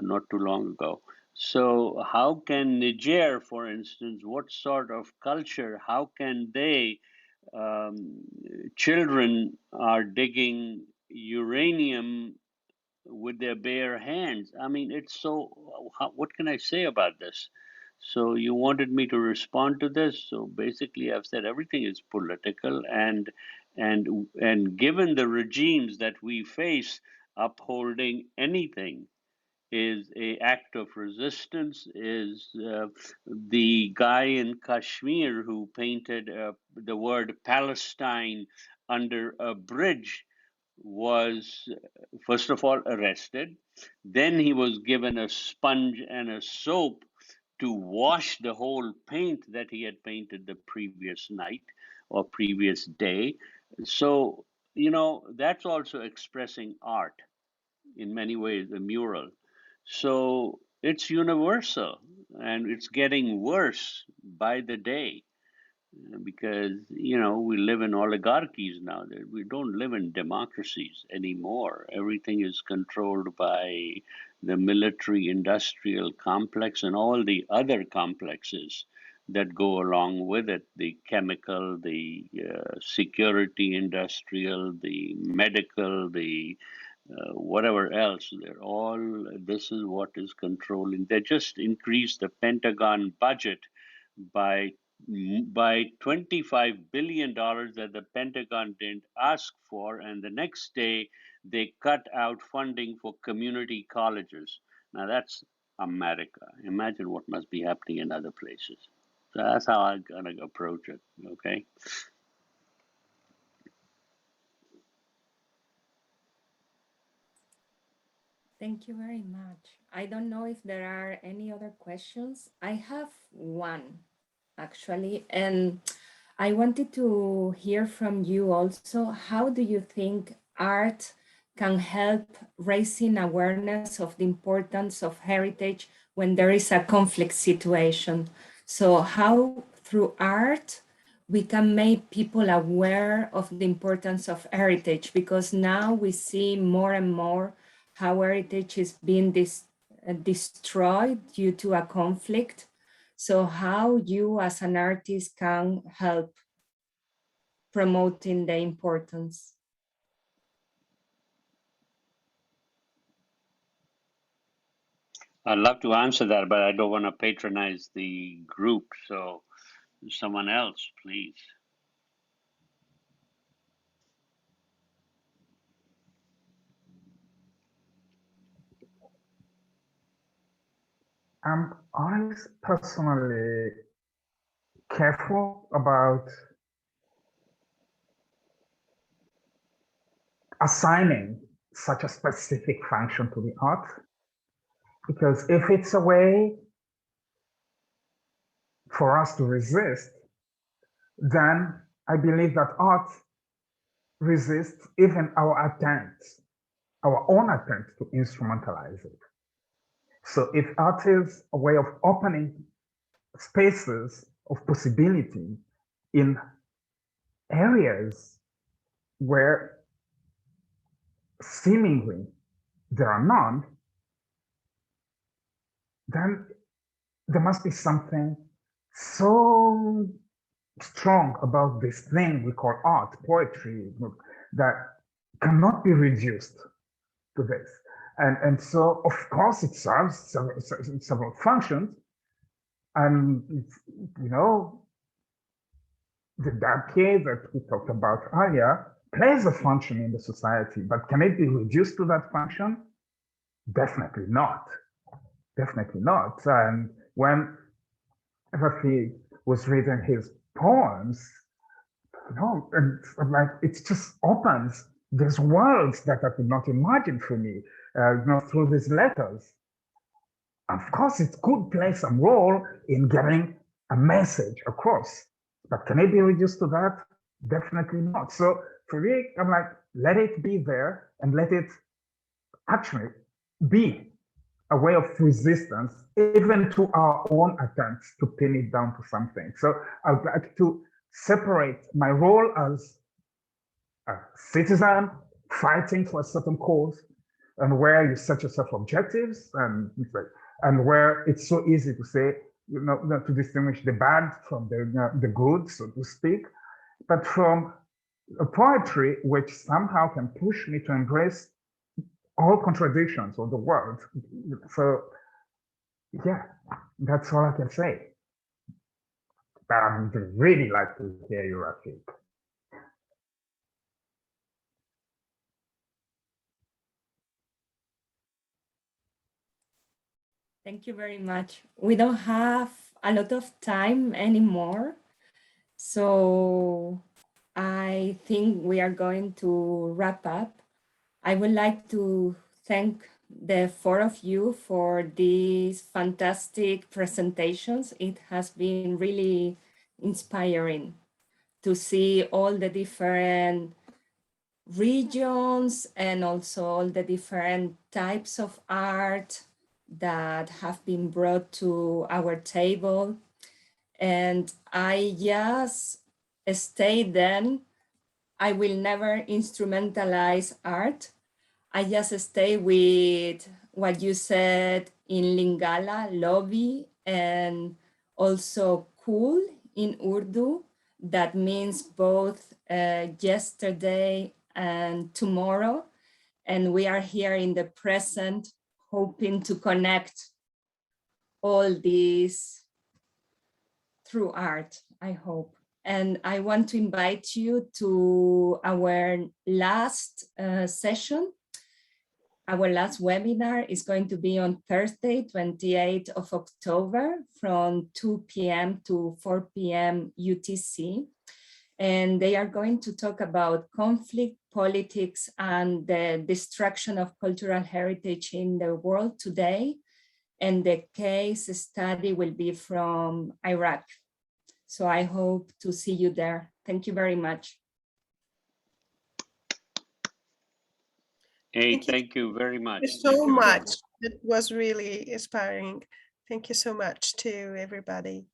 not too long ago. So, how can Niger, for instance, what sort of culture, how can they, children are digging uranium with their bare hands? I mean, it's so, what can I say about this? So you wanted me to respond to this. So basically, I've said everything is political, and given the regimes that we face, upholding anything is a act of resistance. Is the guy in Kashmir who painted the word Palestine under a bridge was first of all arrested. Then he was given a sponge and a soap to wash the whole paint that he had painted the previous night or previous day. So, you know, that's also expressing art in many ways, a mural. So it's universal, and it's getting worse by the day, because we live in oligarchies now. We don't live in democracies anymore. Everything is controlled by the military industrial complex and all the other complexes that go along with it: the chemical, the security industrial, the medical, the whatever else. They're all, this is what is controlling. They just increased the Pentagon budget by $25 billion that the Pentagon didn't ask for, and the next day they cut out funding for community colleges. Now that's America. Imagine what must be happening in other places. So that's how I'm gonna approach it. Okay. Thank you very much. I don't know if there are any other questions. I have one, actually, and I wanted to hear from you also. How do you think art can help raising awareness of the importance of heritage when there is a conflict situation? So how through art we can make people aware of the importance of heritage, because now we see more and more how heritage is being destroyed due to a conflict. So how you as an artist can help promoting the importance? I'd love to answer that, but I don't want to patronize the group. So someone else, please. I'm always personally careful about assigning such a specific function to the art, because if it's a way for us to resist, then I believe that art resists even our own attempts to instrumentalize it. So if art is a way of opening spaces of possibility in areas where seemingly there are none, then there must be something so strong about this thing we call art, poetry, that cannot be reduced to this. And so, of course, it serves several functions. And, you know, the Dabke that we talked about earlier plays a function in the society, but can it be reduced to that function? Definitely not. Definitely not. And when Rafi was reading his poems, you know, and I'm like, it just opens these worlds that I could not imagine for me, you know, through these letters. Of course, it could play some role in getting a message across, but can it be reduced to that? Definitely not. So for me, I'm like, let it be there and let it actually be a way of resistance, even to our own attempts to pin it down to something. So I would like to separate my role as a citizen fighting for a certain cause, and where you set yourself objectives, and where it's so easy to say, you know, to distinguish the bad from the good, so to speak, but from a poetry which somehow can push me to embrace all contradictions of the world. So yeah, that's all I can say. But I'd really like to hear you, Rafik. Thank you very much. We don't have a lot of time anymore, so I think we are going to wrap up. I would like to thank the four of you for these fantastic presentations. It has been really inspiring to see all the different regions and also all the different types of art that have been brought to our table. And I just stayed then, I will never instrumentalize art. I just stay with what you said in Lingala, lobby, and also cool in Urdu. That means both yesterday and tomorrow. And we are here in the present, hoping to connect all these through art, I hope. And I want to invite you to our last session. Our last webinar is going to be on Thursday, 28th of October from 2 p.m. to 4 p.m. UTC. And they are going to talk about conflict, politics, and the destruction of cultural heritage in the world today. And the case study will be from Iraq. So I hope to see you there. Thank you very much. Hey, thank you very much. Thank you so much. It was really inspiring. Thank you so much to everybody.